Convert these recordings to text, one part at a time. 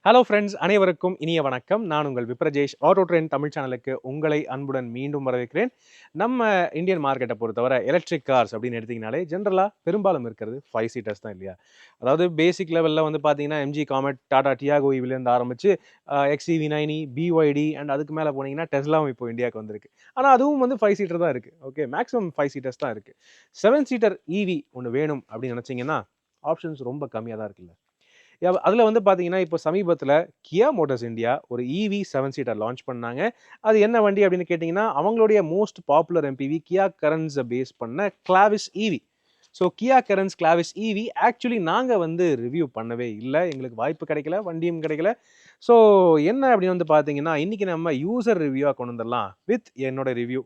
Hello friends, அனைவருக்கும் இனிய வணக்கம். நான் உங்கள் விப்ரஜேஷ். ஆட்டோ ட்ரெண்ட் தமிழ் சேனலுக்கு உங்களை அன்புடன் மீண்டும் வரவேற்கிறேன். நம்ம இந்தியன் மார்க்கெட்டை பொறுத்தவரை எலக்ட்ரிக் கார்ஸ் அப்படின்னு எடுத்திங்கனாலே ஜென்ரலாக பெரும்பாலும் இருக்கிறது 5 சீட்டர்ஸ் தான் இல்லையா? அதாவது பேசிக் லெவலில் வந்து பார்த்தீங்கன்னா எம்ஜி காமெட், டாடா டியாகோ இவிலேருந்து ஆரம்பித்து XEV 90, BYD அண்ட் அதுக்கு மேலே போனீங்கன்னா டெஸ்லாவும் இப்போ இந்தியாவுக்கு வந்திருக்கு. ஆனால் அதுவும் வந்து 5 சீட்டர் தான் இருக்குது. ஓகே, மேக்ஸிமம் 5 சீட்டர்ஸ் தான் இருக்குது. 7 சீட்டர் EV ஒன்று வேணும் அப்படின்னு நினச்சிங்கன்னா ஆப்ஷன்ஸ் ரொம்ப கம்மியாக தான் இருக்குல்ல. அதில் வந்து பார்த்தீங்கன்னா இப்போ சமீபத்தில் கியா மோட்டார்ஸ் இந்தியா ஒரு EV 7 சீட்டர் லான்ச் பண்ணாங்க. அது என்ன வண்டி அப்படின்னு கேட்டிங்கன்னா அவங்களுடைய மோஸ்ட் பாப்புலர் MPV கியா கரன்ஸை பேஸ் பண்ண கிளாவிஸ் EV. ஸோ கியா கரன்ஸ் கிளாவிஸ் EV ஆக்சுவலி நாங்கள் வந்து ரிவ்யூ பண்ணவே இல்லை, எங்களுக்கு வாய்ப்பு கிடைக்கல, வண்டியும் கிடைக்கல. ஸோ என்ன அப்படின்னு வந்து பார்த்தீங்கன்னா இன்றைக்கி நம்ம யூசர் ரிவ்யூவாக கொண்டு வந்துடலாம். வித் என்னோட ரிவ்யூ,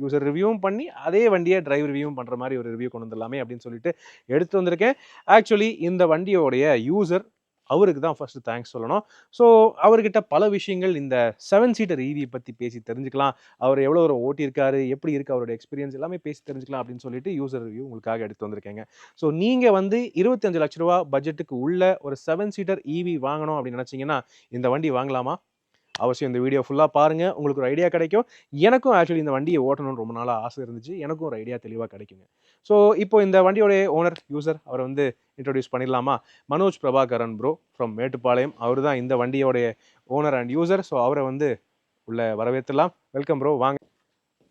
யூசர் ரிவ்யூவும் பண்ணி அதே வண்டியை டிரைவ் ரிவ்யூவும் பண்ணுற மாதிரி ஒரு ரிவ்யூ கொண்டு வந்துடலாமே அப்படின்னு சொல்லிட்டு எடுத்து வந்திருக்கேன். ஆக்சுவலி இந்த வண்டியோடைய யூசர், அவருக்கு தான் ஃபர்ஸ்ட் தேங்க்ஸ் சொல்லணும். ஸோ அவர்கிட்ட பல விஷயங்கள் இந்த 7 சீட்டர் EV பற்றி பேசி தெரிஞ்சுக்கலாம். அவர் எவ்வளோ ஒரு ஓட்டியிருக்காரு, எப்படி இருக்குது அவரோட எக்ஸ்பீரியன்ஸ், எல்லாமே பேசி தெரிஞ்சுக்கலாம் அப்படின்னு சொல்லிட்டு யூசர் ரிவ்யூ உங்களுக்காக எடுத்து வந்திருக்கேங்க. ஸோ நீங்கள் வந்து 25 லட்ச ரூபா பட்ஜெட்டுக்கு உள்ள ஒரு 7 சீட்டர் EV வாங்கணும் அப்படின்னு நினச்சிங்கன்னா இந்த வண்டி வாங்கலாமா? அவசியம் இந்த வீடியோ ஃபுல்லாக பாருங்கள், உங்களுக்கு ஒரு ஐடியா கிடைக்கும். எனக்கும் ஆக்சுவலி இந்த வண்டியை ஓட்டணும்னு ரொம்ப நாளாக ஆசை இருந்துச்சு, எனக்கும் ஒரு ஐடியா தெளிவாக கிடைக்குங்க. ஸோ இப்போ இந்த வண்டியோடைய ஓனர் யூசர் அவரை வந்து இன்ட்ரோடியூஸ் பண்ணிடலாமா? மனோஜ் பிரபாகரன் ப்ரோ ஃப்ரம் மேட்டுப்பாளையம், அவர் தான் இந்த வண்டியோடைய ஓனர் அண்ட் யூசர். ஸோ அவரை வந்து உள்ள வரவேற்றலாம். வெல்கம் ப்ரோ, வாங்க.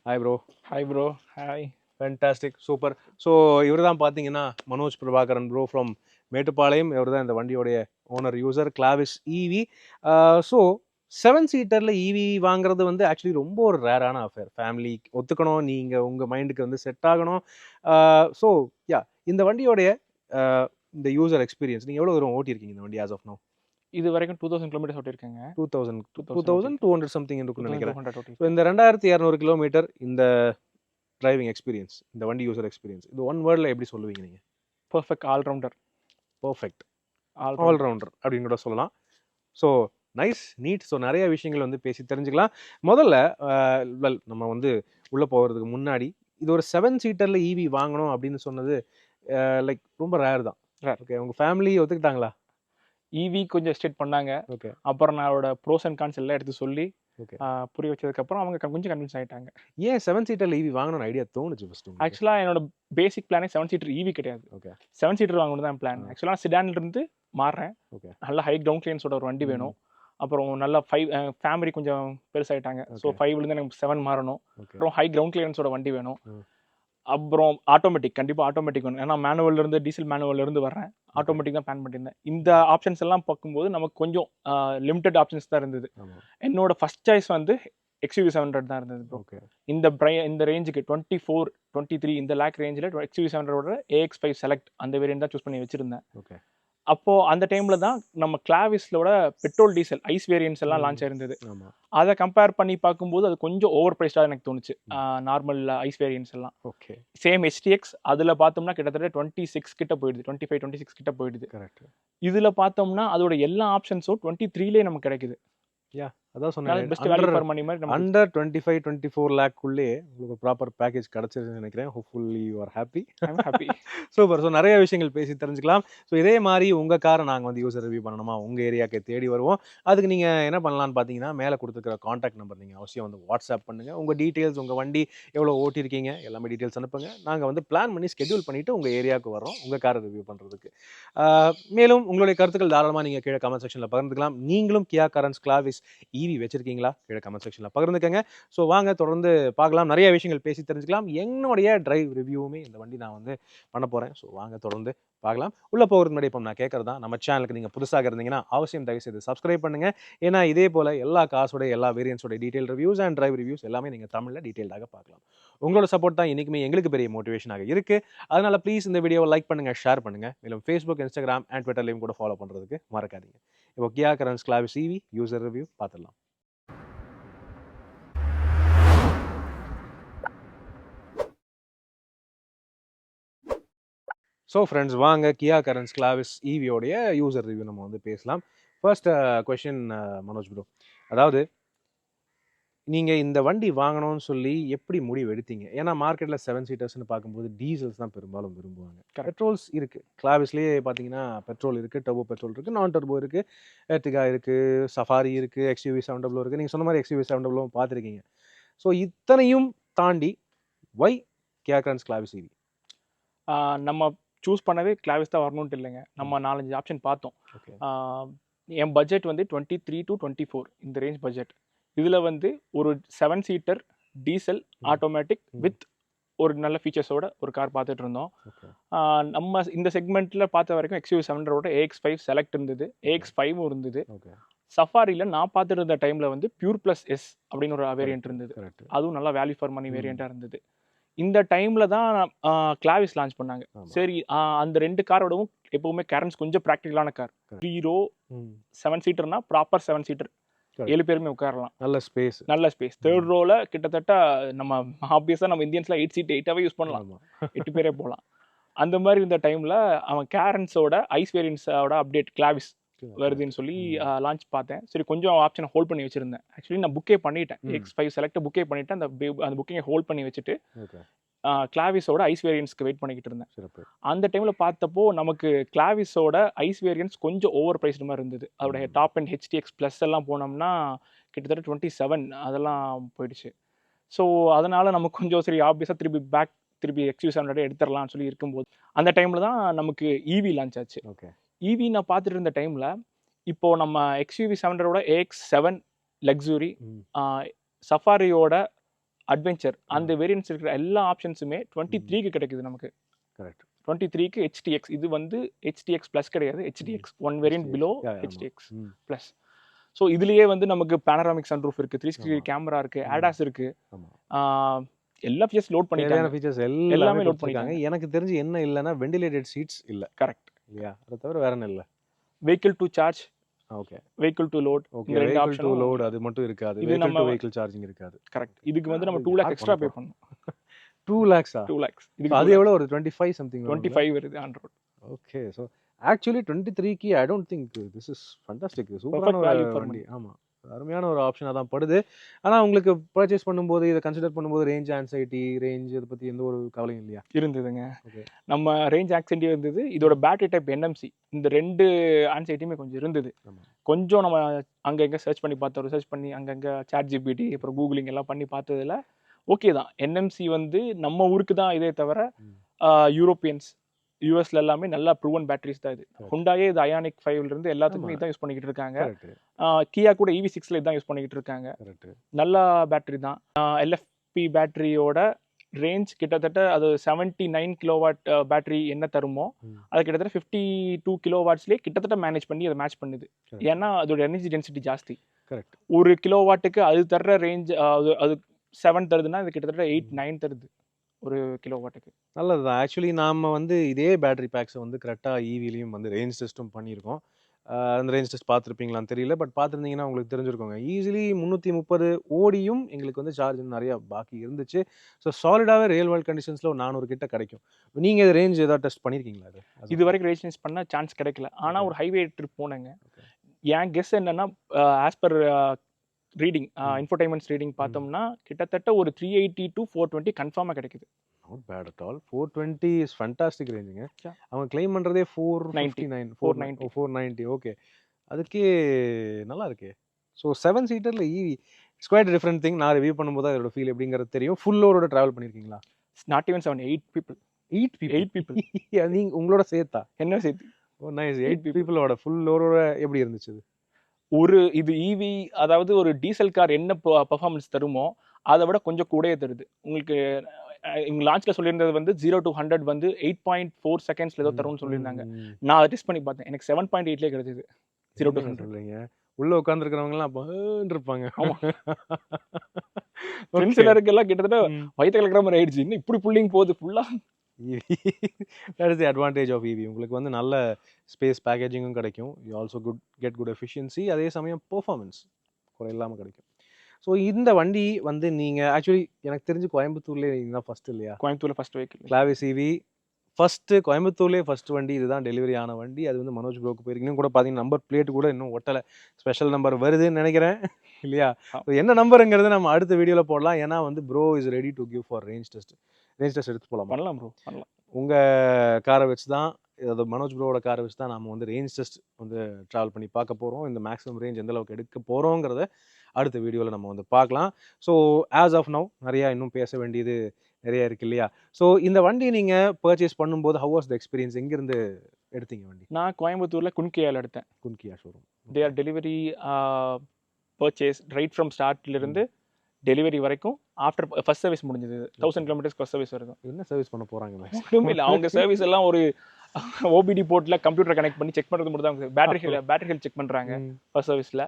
Hi bro. Hi bro. Hi. Fantastic, super. So இவர் தான் பார்த்தீங்கன்னா மனோஜ் பிரபாகரன் ப்ரோ ஃப்ரம் மேட்டுப்பாளையம். இவர் தான் இந்த வண்டியோடைய owner user Clavis EV. So 7 சீட்டரில் EV வாங்குறது வந்து ஆக்சுவலி ரொம்ப ஒரு ரேரான அஃபேர். ஃபேமிலி ஒத்துக்கணும், நீங்கள் உங்கள் மைண்டுக்கு வந்து செட் ஆகணும். ஸோ யா, இந்த வண்டியோடைய இந்த யூசர் எக்ஸ்பீரியன்ஸ் நீங்கள் எவ்வளோ தூரம் ஓட்டியிருக்கீங்க இந்த வண்டி ஆஸ் ஆஃப் நோ? இது வரைக்கும் 2000 கிலோமீட்டர்ஸ் ஓட்டியிருக்கேங்க. 2200 சம்திங் இருக்குன்னு நினைக்கிறேன். 2200 ஸோ இந்த 2200 கிலோமீட்டர் இந்த டிரைவிங் எக்ஸ்பீரியன்ஸ், இந்த வண்டி யூசர் எக்ஸ்பீரியன்ஸ், இது ஒன் வேர்டில் எப்படி சொல்லுவீங்க நீங்கள்? Perfect allrounder. பர்ஃபெக்ட் ஆல்ரவுண்டர் அப்படின்னு கூட சொல்லலாம். So nice, NEET. ஸோ நிறைய விஷயங்கள் வந்து பேசி தெரிஞ்சுக்கலாம். முதல்ல வெல், நம்ம வந்து உள்ளே போகிறதுக்கு முன்னாடி இது ஒரு 7 சீட்டரில் EV வாங்கணும் அப்படின்னு சொன்னது லைக் ரொம்ப ரேர் தான். ஓகே, உங்கள் ஃபேமிலி ஒத்துக்கிட்டாங்களா? EV கொஞ்சம் எஸ்டேட் பண்ணாங்க. ஓகே. அப்புறம் நான் அவரோட ப்ரோஸ் அண்ட் கான்ஸ் எல்லாம் எடுத்து சொல்லி ஓகே. புரிய வச்சதுக்கப்புறம் அவங்க கொஞ்சம் கன்வின்ஸ் ஆகிட்டாங்க. ஏன் 7 சீட்டரில் EV வாங்கணும்னு ஐடியா தோணுச்சு ஃபர்ஸ்ட்? ஆக்சுவலாக என்னோட பேசிக் பிளானே 7 சீட்டர் EV கிடையாது. ஓகே. 7 சீட்டர் வாங்கணும் தான் பிளான். ஆக்சுவலாக சிடான்லேருந்து மாறுறேன். ஓகே. நல்ல ஹை கிரவுண்ட் கிளியன்ஸோட ஒரு வண்டி வேணும். அப்புறம் நல்லா 5 ஃபேமிலி கொஞ்சம் பெருசாகிட்டாங்க. ஸோ 5லேருந்து எனக்கு 7 மாறணும். அப்புறம் ஹை கிரவுண்ட் கிளியன்ஸோட வண்டி வேணும். அப்புறம் ஆட்டோமேட்டிக், கண்டிப்பாக ஆட்டோமேட்டிக் வேணும். ஏன்னா மேனுவல்லேருந்து டீசல் மேனுவல்லேருந்து வரேன், ஆட்டோமேட்டிக் தான் பிளான் பண்ணியிருந்தேன். இந்த ஆப்ஷன்ஸ் எல்லாம் பார்க்கும்போது நமக்கு கொஞ்சம் லிமிட்டட் ஆப்ஷன்ஸ் தான் இருந்தது. என்னோட ஃபர்ஸ்ட் சாய்ஸ் வந்து XUV 700 தான் இருந்தது. ஓகே. இந்த ரேஞ்சுக்கு 24, 23 இந்த லேக் ரேஞ்சில் XUV 700 AX5 செலக்ட் அந்த வேரியன்ட் தான் சூஸ் பண்ணி வச்சிருந்தேன். ஓகே. அப்போது அந்த டைமில் தான் நம்ம கிளாவிஸோட பெட்ரோல் டீசல் ஐஸ் வேரியன்ட்ஸ் எல்லாம் லான்ச் ஆயிருந்தது. அதை கம்பேர் பண்ணி பார்க்கும்போது அது கொஞ்சம் ஓவர் ப்ரைஸ்டாக எனக்கு தோணுச்சு. நார்மல் ஐஸ் வேரியன்ட்ஸ் எல்லாம். ஓகே. சேம் HTX அதில் பார்த்தோம்னா கிட்டத்தட்ட 26 கிட்ட போயிடுது, 25, 26 கிட்ட போயிடுது. கரெக்ட். இதில் பார்த்தோம்னா அதோட எல்லா ஆப்ஷன்ஸும் 23லேயே நமக்கு கிடைக்குது. யா, அதான் சொன்னேன், பெஸ்ட் வேல்யூ ஃபார் மணி மாதிரி. அண்டர் 25, 24 லேக்குள்ளே உங்களுக்கு ப்ராப்பர் பேக்கேஜ் கிடச்சிருக்குன்னு நினைக்கிறேன். Hopefully you are happy. I'm happy. Super. So நிறைய விஷயங்கள் பேசி தெரிஞ்சுக்கலாம். ஸோ இதே மாதிரி உங்கள் காரை நாங்கள் வந்து யூசர் ரிவ்யூ பண்ணணுமா, உங்கள் ஏரியாவுக்கு தேடி வருவோம். அதுக்கு நீங்கள் என்ன பண்ணலான்னு பார்த்தீங்கன்னா மேலே கொடுத்துருக்கிற காண்டாக்ட் நம்பர் நீங்கள் அவசியம் வந்து வாட்ஸ்அப் பண்ணுங்கள். உங்கள் டீட்டெயில்ஸ், உங்கள் வண்டி எவ்வளோ ஓட்டியிருக்கீங்க எல்லாமே டீட்டெயில்ஸ் அனுப்புங்க. நாங்கள் வந்து பிளான் பண்ணி ஸ்கெட்யூல் பண்ணிவிட்டு உங்கள் ஏரியாவுக்கு வரோம் உங்கள் காரை ரிவ்யூ பண்ணுறதுக்கு. மேலும் உங்களுடைய கருத்துக்கள் தாராளமாக நீங்கள் கீழே கமெண்ட் செக்ஷனில் பகிர்ந்துக்கலாம். நீங்களும் கியா கரன்ஸ் கிளாவிஸ் EV வச்சிருக்கீங்களா? கீழே கமெண்ட் செக்ஷனில் பகிர்ந்துக்கங்க. ஸோ வாங்க தொடர்ந்து பார்க்கலாம், நிறைய விஷயங்கள் பேசி தெரிஞ்சுக்கலாம். என்னுடைய டிரைவ் ரிவ்யூவுமே இந்த வண்டி நான் வந்து பண்ண போகிறேன். ஸோ வாங்க தொடர்ந்து பார்க்கலாம். உள்ளே போகிறது முன்னாடி இப்போ நான் கேட்குறது தான், நம்ம சேனலுக்கு நீங்கள் புதுசாக இருந்தீங்கன்னா அவசியம் தயவுசெய்து சப்ஸ்கிரைப் பண்ணுங்கள். ஏன்னா இதே போல் எல்லா காசோட எல்லா வேரியன்ஸோட detail reviews and drive reviews எல்லாமே நீங்கள் தமிழில் டீட்டெயில்டாக பார்க்கலாம். உங்களோட சப்போர்ட் தான் என்றைக்குமே எங்களுக்கு பெரிய மோட்டிவேஷனாக இருக்குது. அதனால் ப்ளீஸ் இந்த வீடியோவை லைக் பண்ணுங்கள், ஷேர் பண்ணுங்கள். மேலும் ஃபேஸ்புக், இன்ஸ்டாகிராம் அண்ட் ட்விட்டர்லையும் கூட ஃபாலோ பண்ணுறதுக்கு மறக்காதீங்க. இப்போ கியா Carens Clavis EV user review பார்த்துடலாம். ஸோ ஃப்ரெண்ட்ஸ், வாங்க கியா கரன்ஸ் கிளாவிஸ் EVயோடைய யூசர் ரிவ்யூ நம்ம வந்து பேசலாம். ஃபர்ஸ்ட் கொஷின் மனோஜ் ப்ரோ, அதாவது நீங்கள் இந்த வண்டி வாங்கணும்னு சொல்லி எப்படி முடிவு எடுத்தீங்க? ஏன்னா மார்க்கெட்டில் 7 சீட்டர்ஸ்னு பார்க்கும்போது டீசல்ஸ் தான் பெரும்பாலும் விரும்புவாங்க. பெட்ரோல்ஸ் இருக்குது. கிளாவிஸ்லேயே பார்த்தீங்கன்னா பெட்ரோல் இருக்குது, டர்போ பெட்ரோல் இருக்குது, நான் டர்போ இருக்குது, எர்டிகா இருக்குது, சஃபாரி இருக்குது, XUV 700 இருக்குது. நீங்கள் சொன்ன மாதிரி XUV 700 பார்த்துருக்கீங்க. ஸோ இத்தனையும் தாண்டி ஒய் கியா கிரான்ஸ் கிளாவிஸ் EV? நம்ம சூஸ் பண்ணவே கிளாவிஸ் தான் வரணும்ட்டு இல்லைங்க. நம்ம 4-5 ஆப்ஷன் பார்த்தோம். ஓகே. என் பட்ஜெட் வந்து 23 to 24 இந்த ரேஞ்ச் பட்ஜெட். இதில் வந்து ஒரு 7 சீட்டர் டீசல் ஆட்டோமேட்டிக் வித் ஒரு நல்ல ஃபீச்சர்ஸோட ஒரு கார் பார்த்துட்டு இருந்தோம். நம்ம இந்த செக்மெண்ட்டில் பார்த்த வரைக்கும் XUV 700 AX5 செலக்ட் இருந்தது, AX5 இருந்தது. சஃபாரியில் நான் பார்த்துட்டு இருந்த டைமில் வந்து பியூர் ப்ளஸ் எஸ் அப்படின்னு ஒரு வேரியன்ட் இருந்தது. அதுவும் நல்லா வேல்யூ ஃபார் மணி வேரியண்ட்டாக இருந்தது. இந்த டைமில் தான் கிளாவிஸ் லான்ச் பண்ணாங்க. சரி, அந்த 2 காரோடவும் எப்பவுமே கேரன்ஸ் கொஞ்சம் ப்ராக்டிக்கலான கார். ஹீரோ 7 சீட்டர்னா ப்ராப்பர் 7 சீட்டர், 7 பேருமே உட்காரலாம். நல்ல ஸ்பேஸ். தேர்ட் ரோல கிட்டத்தட்ட நம்ம ஆப்வியஸாக நம்ம இந்தியன்ஸ்லாம் 8 சீட் 8ஆவே யூஸ் பண்ணலாம், 8 பேரே போகலாம். அந்த மாதிரி இந்த டைமில் அவன் கேரன்ஸோட ஐஸ் வேரியன்ஸோட அப்டேட் கிளாவிஸ் வருதுன்னு சொல்லி லான்ச் பார்த்தேன். சரி, கொஞ்சம் ஆப்ஷனை ஹோல்ட் பண்ணி வச்சிருந்தேன். ஆக்சுவலி நான் புக்கே பண்ணிட்டேன், X5 செலக்ட் புக்கே பண்ணிட்டேன். அந்த புக்கிங்கை ஹோல்ட் பண்ணி வச்சுட்டு கிளாவிஸோட ஐஸ் வேரியன்ஸ்க்கு வெயிட் பண்ணிக்கிட்டு இருந்தேன். அந்த டைமில் பார்த்தப்போ நமக்கு கிளாவிஸோட ஐஸ் வேரியன்ஸ் கொஞ்சம் ஓவர் ப்ரைஸ்டு மாதிரி இருந்தது. அதோட டாப் அண்ட் HTX ப்ளஸ் எல்லாம் போனோம்னா கிட்டத்தட்ட 27 அதெல்லாம் போயிடுச்சு. ஸோ அதனால் நமக்கு கொஞ்சம் சரி ஆப்வியஸாக திருப்பி XUV 700 எடுத்துடலாம்னு சொல்லி இருக்கும்போது அந்த டைமில் தான் நமக்கு EV லான்ச் ஆச்சு. EV நான் பார்த்துட்டு இருந்த டைமில் இப்போ நம்ம XUV 700 AX7 லக்ஸுரி, சஃபாரியோட அட்வென்ச்சர் அந்த வேரியன்ட்ஸ் இருக்கிற எல்லா ஆப்ஷன்ஸுமே 23க்கு கிடைக்குது நமக்கு. 23க்கு HTX. இது வந்து HTX ப்ளஸ் கிடையாது, HTX 1 variant below HTX plus. So இதுலேயே வந்து நமக்கு பேனராமிக் சன்ரூஃப் இருக்குது, 360 கேமரா இருக்குது, ADAS இருக்குது, எல்லா ஃபீச்சர்ஸ் லோட் பண்ணிட்டாங்க. ஃபீச்சர்ஸ் எல்லாமே லோட் பண்ணிட்டாங்க. எனக்கு தெரிஞ்சு என்ன இல்லைன்னா வெண்டிலேட்டட் சீட்ஸ் இல்லை. கரெக்ட் இல்லையா? அதை தவிர வேற என்ன இல்லை. Vehicle to charge, okay, vehicle to load, இந்த ரெண்டு வெஹிக்கிள் டு ஆப்ஷன் லோட் அது மட்டும் இருக்காது. இது நம்ம வெஹிக்கிள் சார்ஜிங் இருக்காது. கரெக்ட். இதுக்கு வந்து நம்ம 2 lakh எக்ஸ்ட்ரா பே பண்ணணும். 2 lakhs-ஆ? 2 lakhs. இதுக்கு அது எவ்வளோ? ஒரு 25 சம்திங் 25 வருது on road. Okay. So actually 23க்கு I don't think this is fantastic. சூப்பரான Perfect value for வண்டி. ஆமாம், அருமையான ஒரு ஆப்ஷனாக தான் படுது. ஆனால் உங்களுக்கு பர்ச்சேஸ் பண்ணும்போது இதை கன்சிடர் பண்ணும்போது ரேஞ்ச் ஆன்சைட்டி, ரேஞ்ச் இதை பற்றி எந்த ஒரு கவலையும் இல்லையா? இருந்ததுங்க. நம்ம ரேஞ்ச் ஆக்சென்டி இருந்தது. இதோட பேட்டரி டைப் NMC. இந்த 2 ஆன்சைட்டியுமே கொஞ்சம் இருந்தது. கொஞ்சம் நம்ம அங்கங்கே சர்ச் பண்ணி அங்கங்கே ChatGPT அப்புறம் கூகுளிங் எல்லாம் பண்ணி பார்த்ததுல ஓகே தான். NMC வந்து நம்ம ஊருக்கு தான் இதே தவிர யூரோப்பியன்ஸ் யூஎஸ்ல எல்லாமே நல்லா ப்ரூவன் பேட்டரிஸ் தான் இது. ஹுண்டாயே இது அயானிக் 5ல இருந்து எல்லாத்துக்குமே இதான் யூஸ் பண்ணிக்கிட்டு இருக்காங்க. கியா கூட EV6ல இதான் யூஸ் பண்ணிக்கிட்டு இருக்காங்க. நல்ல பேட்டரி தான். LFP பேட்டரியோட ரேஞ்ச் கிட்டத்தட்ட அது 79 கிலோவாட் பேட்டரி என்ன தருமோ அது கிட்டத்தட்ட 52 கிலோவாட்ஸ்லேயே கிட்டத்தட்ட மேனேஜ் பண்ணி அதை மேட்ச் பண்ணுது. ஏன்னா அதோட எனர்ஜி டென்சிட்டி ஜாஸ்தி. ஒரு கிலோவாட்டுக்கு அது தர்ற ரேஞ்ச் அது 7 தருதுன்னா இது கிட்டத்தட்ட 8-9 தருது ஒரு கிலோவாட்டுக்கு. நல்லது தான். ஆக்சுவலி நாம் வந்து இதே பேட்டரி பேக்ஸை வந்து கரெக்டாக EVலையும் வந்து ரேஞ்ச் டெஸ்ட்டும் பண்ணியிருக்கோம். அந்த ரேஞ்ச் டெஸ்ட் பார்த்துருப்பீங்களான்னு தெரியல, பட் பார்த்துருந்தீங்கன்னா உங்களுக்கு தெரிஞ்சிருக்கோங்க. ஈஸிலி 330 ஓடியும் எங்களுக்கு வந்து சார்ஜ் நிறையா பாக்கி இருந்துச்சு. ஸோ சாலிடாகவே ரியல் வேர்ல்ட் கண்டிஷன்ஸில் ஒரு 400 கிட்ட கிடைக்கும். நீங்கள் இது ரேஞ்ச் ஏதாவது டெஸ்ட் பண்ணியிருக்கீங்களா? இது வரைக்கும் ரேஞ்ச் டெஸ்ட் பண்ண சான்ஸ் கிடைக்கல. ஆனால் ஒரு ஹைவே ட்ரிப் போனேங்க. என் கெஸ் என்னன்னா as per reading infotainments reading பார்த்தோம்னா கிட்டத்தட்ட ஒரு 380 to 420 கன்ஃபார்மாக கிடைக்குது. Not bad at all. 420 is fantastic ரேஞ்சுங்க. அவங்க கிளைம் பண்ணுறதே 490. ஓகே, அதுக்கே நல்லா இருக்கே. ஸோ 7 சீட்டரில் EV it's quite different thing. நான் ரிவ்யூ பண்ணும்போது அதோட ஃபீல் எப்படிங்கிறது தெரியும். ஃபுல் லோடோட ட்ராவல் பண்ணியிருக்கீங்களா? Not even 7, 8 people. 8 people. நீங்கள் உங்களோட சேர்த்தா? என்ன சேர்த்து? ஓ நைஸ். 8 பீப்புளோட ஃபுல் லோடோட எப்படி இருந்துச்சு? ஒரு இது EV, அதாவது ஒரு டீசல் கார் என்ன பர்ஃபார்மன்ஸ் தருமோ அதை விட கொஞ்சம் கூடயே தருது. உங்களுக்கு இவங்க லான்ச்ல சொல்லியிருந்தது வந்து 0 to 100 வந்து 8.4 செகண்ட்ஸ்ல ஏதோ தரும்னு சொல்லியிருந்தாங்க. நான் அதை டெஸ்ட் பண்ணி பார்த்தேன், எனக்கு 7.8லேயே கிடைச்சது 0 to 100. சொல்றீங்க, உள்ள உட்காந்துருக்கிறவங்கலாம் அப்போ இருப்பாங்க. ஃப்ரெண்ட்ஸ்லாம் கிட்டத்தட்ட வயிற்று கலக்கிற மாதிரி ஆயிடுச்சு. இன்னும் இப்படி புல்லிங் போகுது ஃபுல்லா. That is the advantage of EV. உங்களுக்கு வந்து நல்ல ஸ்பேஸ் பேக்கேஜிங்கும் கிடைக்கும். You also get good efficiency. அதே சமயம் பெர்ஃபார்மன்ஸ் குறை இல்லாமல் கிடைக்கும். ஸோ இந்த வண்டி வந்து நீங்கள் ஆக்சுவலி எனக்கு தெரிஞ்சு கோயம்புத்தூர்லேயே நீங்கள் தான் ஃபஸ்ட்டு இல்லையா? கோயம்புத்தூரில் first vehicle Clavis EV first கோயம்புத்தூர்லேயே ஃபஸ்ட்டு வண்டி இதுதான் டெலிவரி ஆன வண்டி. அது வந்து மனோஜ் ப்ரோக்கு போயிருக்கு. இன்னும் கூட பார்த்தீங்கன்னா நம்பர் பிளேட் கூட இன்னும் ஒட்டலை. ஸ்பெஷல் நம்பர் வருதுன்னு நினைக்கிறேன் இல்லையா? என்ன நம்பருங்கிறது நம்ம அடுத்த வீடியோவில் போடலாம். ஏன்னா வந்து bro is ready to give for range test. Range test எடுத்து போகலாம். பண்ணலாம் ப்ரோ, பண்ணலாம். உங்கள் காரை வச்சு தான், அது மனோஜ் ப்ரோவோட காரை வச்சு தான் நம்ம வந்து ரேஞ்ச் டெஸ்ட் வந்து ட்ராவல் பண்ணி பார்க்க போகிறோம். இந்த மேக்ஸிமம் ரேஞ்ச் எந்த அளவுக்கு எடுக்க போகிறோங்கிறத அடுத்த வீடியோவில் நம்ம வந்து பார்க்கலாம். ஸோ ஆஸ் ஆஃப் நவ் நிறையா இன்னும் பேச வேண்டியது நிறைய இருக்கு இல்லையா? ஸோ இந்த வண்டி நீங்கள் பர்ச்சேஸ் பண்ணும்போது ஹவ் வாஸ் த எக்ஸ்பீரியன்ஸ்? எங்கேருந்து எடுத்தீங்க வண்டி? நான் கோயம்புத்தூரில் குன்கியாவில் எடுத்தேன். Kun Kia showroom. They are delivery purchase right from ஸ்டார்ட்லேருந்து டெலிவரி வரைக்கும். ஆஃப்டர் ஃபர்ஸ்ட் சர்வீஸ் முடிஞ்சது 1000 கிலோமீட்டர்ஸ் ஃபர்ஸ்ட் சர்வீஸ் வரைக்கும். என்ன சர்வீஸ் பண்ண போகிறாங்க? ஒன்றுமே இல்லை, அவங்க சர்வீஸ் எல்லாம் ஒரு ஓபிடி போர்ட்டில் கம்ப்யூட்டர் கனெக்ட் பண்ணி செக் பண்ணுறது மட்டும் தான். பேட்டரி ஹெல்த் செக் பண்ணுறாங்க ஃபர்ஸ்ட் சர்வீஸில்.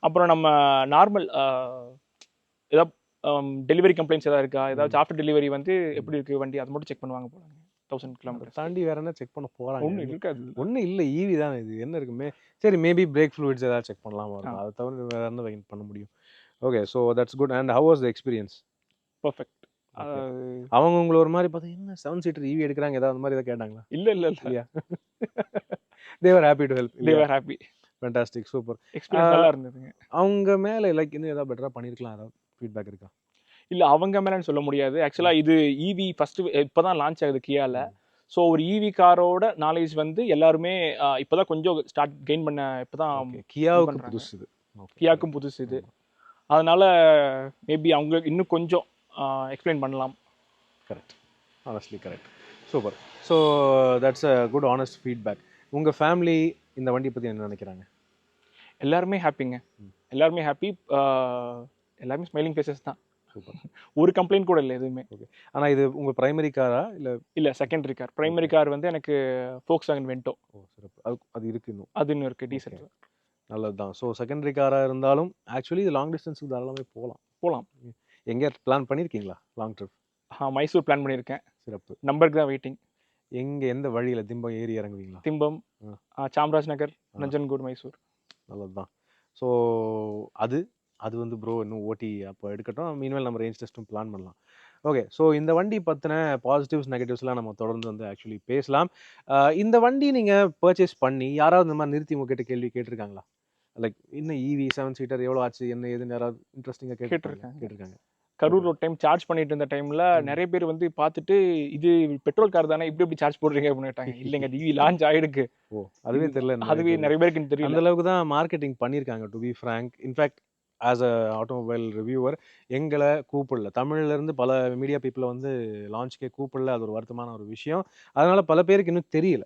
அப்புறம் நம்ம நார்மல் ஏதாவது டெலிவரி கம்ப்ளைண்ட்ஸ் ஏதாவது இருக்கா, ஏதாவது ஆஃப்டர் டெலிவரி வந்து எப்படி இருக்குது வண்டி, அது மட்டும் செக் பண்ணுவாங்க போல. 1000 கிலோமீட்டர் தாண்டி வேற என்ன செக் பண்ண போகிறாங்க? ஒன்றும் இருக்காது. ஒன்றும் இல்லை, ஈவி தானே இது, என்ன இருக்குமே. சரி, மேபி பிரேக் ஃப்ளூயிட்ஸ் ஏதாவது செக் பண்ணலாமா இருக்கும். அதை தவிர வேறு என்ன வெயின் பண்ண முடியும்? Okay, so that's good. And how was the experience? Perfect. அவங்க உங்களை ஒரு மாதிரி பார்த்தா என்ன 7 சீட்டர் ஈவி எடுக்கிறாங்க ஏதாவது அந்த மாதிரி ஏதாவது கேட்டாங்களா? இல்லை. They were happy to help. They were happy. Fantastic, super. Experience நல்லா இருந்ததுங்க. அவங்க மேலே லைக் இன்னும் ஏதாவது பெட்டராக பண்ணியிருக்கலாம், ஏதாவது ஃபீட்பேக் இருக்கா? இல்லை, அவங்க மேலேன்னு சொல்ல முடியாது. ஆக்சுவலாக இது ஈவி ஃபஸ்ட்டு இப்போ தான் லான்ச் ஆகுது கியாவில். ஸோ ஒரு ஈவி காரோட நாலேஜ் வந்து எல்லாருமே இப்போ தான் கொஞ்சம் ஸ்டார்ட் கெயின் பண்ண. இப்போ தான் கியாவுக்கு புதுசு இது. கியாவுக்கும் புதுசு இது. அதனால் மேபி அவங்க இன்னும் கொஞ்சம் எக்ஸ்பிளைன் பண்ணலாம். Correct, honestly correct, super. So that's a good honest feedback. உங்கள் ஃபேமிலி இந்த வண்டியை பற்றி என்ன நினைக்கிறாங்க? எல்லாருமே ஹாப்பிங்க. எல்லாருமே ஹாப்பி. எல்லாருமே ஸ்மைலிங் ஃபேஸஸ் தான். சூப்பர். ஒரு கம்ப்ளைண்ட் கூட இல்லை எதுவுமே. ஓகே. ஆனால் இது உங்கள் ப்ரைமரி காரா இல்லை? இல்லை, செகண்டரி கார். ப்ரைமரி கார் வந்து எனக்கு Volkswagen Vento. ஓ சிறப்பு. அது இருக்குது இன்னும்? அது இன்னும் இருக்குது, டீசல். நல்லது தான். ஸோ செகண்டரி காராக இருந்தாலும் ஆக்சுவலி இது லாங் டிஸ்டன்ஸுக்கு தாராளமே போகலாம். எங்கே பிளான் பண்ணியிருக்கீங்களா லாங் ட்ரிப்? மைசூர் பிளான் பண்ணியிருக்கேன். சிறப்பு. நம்பருக்கு தான் வெயிட்டிங். எந்த வழியில்? திம்பம் ஏறி இறங்குவீங்களா? திம்பம், சாம்ராஜ் நகர், நஞ்சன்கூட், மைசூர். நல்லது தான். ஸோ அது வந்து ப்ரோ இன்னும் ஓட்டி அப்போ எடுக்கட்டும். மீன்வேல் நம்ம ரேஞ்ச் டெஸ்ட்டும் பிளான் பண்ணலாம். ஓகே, ஸோ இந்த வண்டி பற்றின பாசிட்டிவ்ஸ் நெகட்டிவ்ஸ்லாம் நம்ம தொடர்ந்து வந்து ஆக்சுவலி பேசலாம். இந்த வண்டி நீங்கள் பர்ச்சேஸ் பண்ணி யாராவது இந்த மாதிரி நிறுத்தி உங்ககிட்ட கேள்வி கேட்டிருக்காங்களா? லைக் இன்னும் ஈவி 7 சீட்டர் எவ்வளோ ஆச்சு, என்ன ஏதுன்னு யாராவது இன்ட்ரெஸ்டிங்காக கேட்டிருக்காங்க? கரூர் ஒரு டைம் சார்ஜ் பண்ணிட்டு இருந்த டைமில் நிறைய பேர் வந்து பார்த்துட்டு, இது பெட்ரோல் கார் தானே, இப்படி சார்ஜ் போடுறீங்க அப்படின்னு கேட்டாங்க. இல்லைங்க, ஈவி லான்ச் ஆகிடுக்கு. ஓ, அதுவே தெரியல. அதுவே நிறைய பேருக்கு தெரியல. அந்த அளவுக்கு தான் மார்க்கெட்டிங் பண்ணியிருக்காங்க, to be frank. In fact as a automobile reviewer எங்களை கூப்பிடல. தமிழ்லேருந்து பல மீடியா பீப்புளை வந்து லான்ச்கே கூப்பிடல. அது ஒரு வருத்தமான ஒரு விஷயம். அதனால் பல பேருக்கு இன்னும் தெரியல.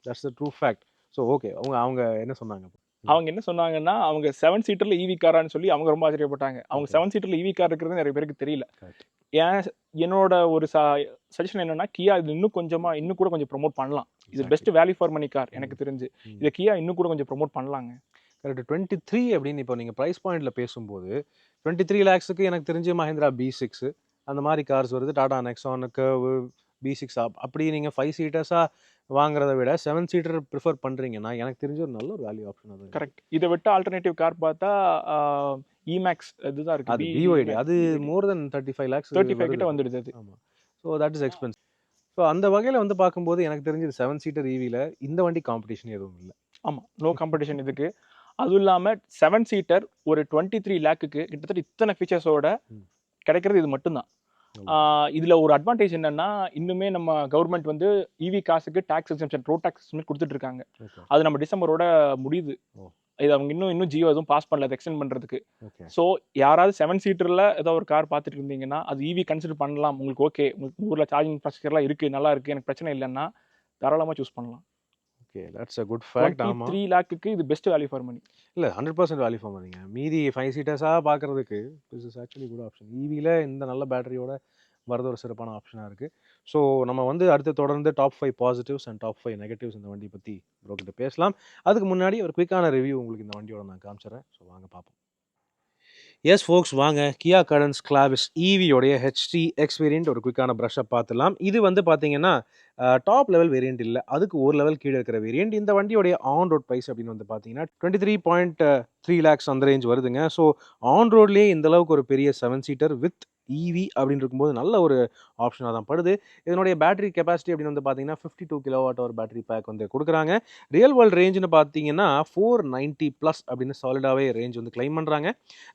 That's the true fact. So okay, அவங்க என்ன சொன்னாங்க? அவங்க என்ன சொன்னாங்கன்னா, அவங்க 7 சீட்டர்ல ஈவி காரான்னு சொல்லி அவங்க ரொம்ப ஆச்சரியப்பட்டாங்க. அவங்க 7 சீட்டர்ல ஈவி கார் இருக்கிறது நிறைய பேருக்கு தெரியல. என்னோட ஒரு சஜஷன் என்னன்னா, கியா இது இன்னும் கூட கொஞ்சம் ப்ரொமோட் பண்ணலாம். இது best value for money car எனக்கு தெரிஞ்சு. இதை கியா இன்னும் கூட கொஞ்சம் ப்ரொமோட் பண்ணலாங்க. கரெக்ட். 23 அப்படின்னு இப்போ நீங்கள் ப்ரைஸ் பாயிண்ட்ல பேசும்போது 23 lakhsக்கு எனக்கு தெரிஞ்சு மஹிந்திரா B6 அந்த மாதிரி கார்ஸ் வருது. டாடா நெக்ஸான், கர்வ், B6 அப்படி நீங்கள் 5 சீட்டர்ஸாக வாங்குறத விட 7 சீட்டர் ப்ரிஃபர் பண்ணுறீங்கன்னா எனக்கு தெரிஞ்ச ஒரு நல்ல ஒரு வேல்யூ ஆப்ஷன் அது. கரெக்ட். இதை விட்டு ஆல்டர்னேட்டிவ் கார் பார்த்தா இமேக்ஸ் இதுதான் இருக்குது. அது BYD. அது மோர் தென் 35 lakhs 35 கிட்ட வந்துடுது அது. ஆமாம். So that is expensive. So அந்த வகையில் வந்து பார்க்கும்போது எனக்கு தெரிஞ்சது 7 சீட்டர் ஈவியில் இந்த வண்டி காம்படிஷன் எதுவும் இல்லை. ஆமாம், நோ காம்படிஷன் இதுக்கு. அதுவும் இல்லாமல் 7 சீட்டர் ஒரு 23 lakhக்கு கிட்டத்தட்ட இத்தனை ஃபீச்சர்ஸோட கிடைக்கிறது இது மட்டும்தான். இதில் ஒரு அட்வான்டேஜ் என்னன்னா, இன்னுமே நம்ம கவர்மெண்ட் வந்து இவி காசுக்கு டேக்ஸ் எக்ஸம்ஷன், ரோட் டேக்ஸ் கொடுத்துட்டு இருக்காங்க. அது நம்ம டிசம்பரோட முடியுது. இது அவங்க இன்னும் ஜியோ எதுவும் பாஸ் பண்ணல எக்ஸ்டெண்ட் பண்ணுறதுக்கு. ஸோ யாராவது 7 சீட்டரில் ஏதோ ஒரு கார் பார்த்துட்டு இருந்தீங்கன்னா அது இவி கன்சிடர் பண்ணலாம். உங்களுக்கு ஓகே, உங்களுக்கு ஊரில் சார்ஜிங் இன்ஃப்ராஸ்ட்ரக்சர்லாம் இருக்குது, நல்லா இருக்குது, எனக்கு பிரச்சனை இல்லைன்னா தாராளமாக சூஸ் பண்ணலாம். Okay, that's a good fact. 23 lakhக்கு இது பெஸ்ட் வேல்யூ ஃபார் மணி. இல்லை, 100% வேல்யூ ஃபார் மணிங்க. மீதி 5 சீட்டர்ஸாக பார்க்குறதுக்கு this is actually good option. ஈவியில் இந்த நல்ல பேட்டரியோட வரது ஒரு சிறப்பான ஆப்ஷனாக இருக்குது. ஸோ நம்ம வந்து அடுத்து தொடர்ந்து top 5 positives and top 5 negatives இந்த வண்டி பற்றி ப்ரோக்கிட்ட பேசலாம். அதுக்கு முன்னாடி ஒரு குயிக்கான ரிவ்யூ உங்களுக்கு இந்த வண்டியோட நான் காமிச்சிடுறேன். ஸோ வாங்க பார்ப்போம். எஸ் ஃபோக்ஸ், வாங்க கியா கரன்ஸ் கிளாவிஸ் ஈவியோடைய HT-X வேரியண்ட் ஒரு குயிக்கான ப்ரஷ்ஷை பார்த்துலாம். இது வந்து பார்த்தீங்கன்னா டாப் லெவல் வேரியண்ட் இல்லை, அதுக்கு ஒரு லெவல் கீழே இருக்கிற வேரியண்ட். இந்த வண்டியோடைய ஆன் ரோட் ப்ரைஸ் அப்படின்னு வந்து பார்த்தீங்கன்னா 23.3 lakhs அந்த ரேஞ்ச் வருதுங்க. ஸோ ஆன் ரோட்லேயே இந்த அளவுக்கு ஒரு பெரிய 7 சீட்டர் வித் ஈவி அப்படின்னு இருக்கும்போது நல்ல ஒரு ஆப்ஷனாக தான் படுது. இதனுடைய பேட்டரி கெப்பாசிட்டி அப்படின்னு வந்து பார்த்தீங்கன்னா 52 கிலோவாட் ஹவர் பேட்டரி பேக் வந்து கொடுக்குறாங்க. ரியல் வேர்ல்டு ரேஞ்சுன்னு பார்த்தீங்கன்னா 490 ப்ளஸ் அப்படின்னு சாலிடாகவே ரேஞ்ச் வந்து கிளைம் பண்ணுறாங்க.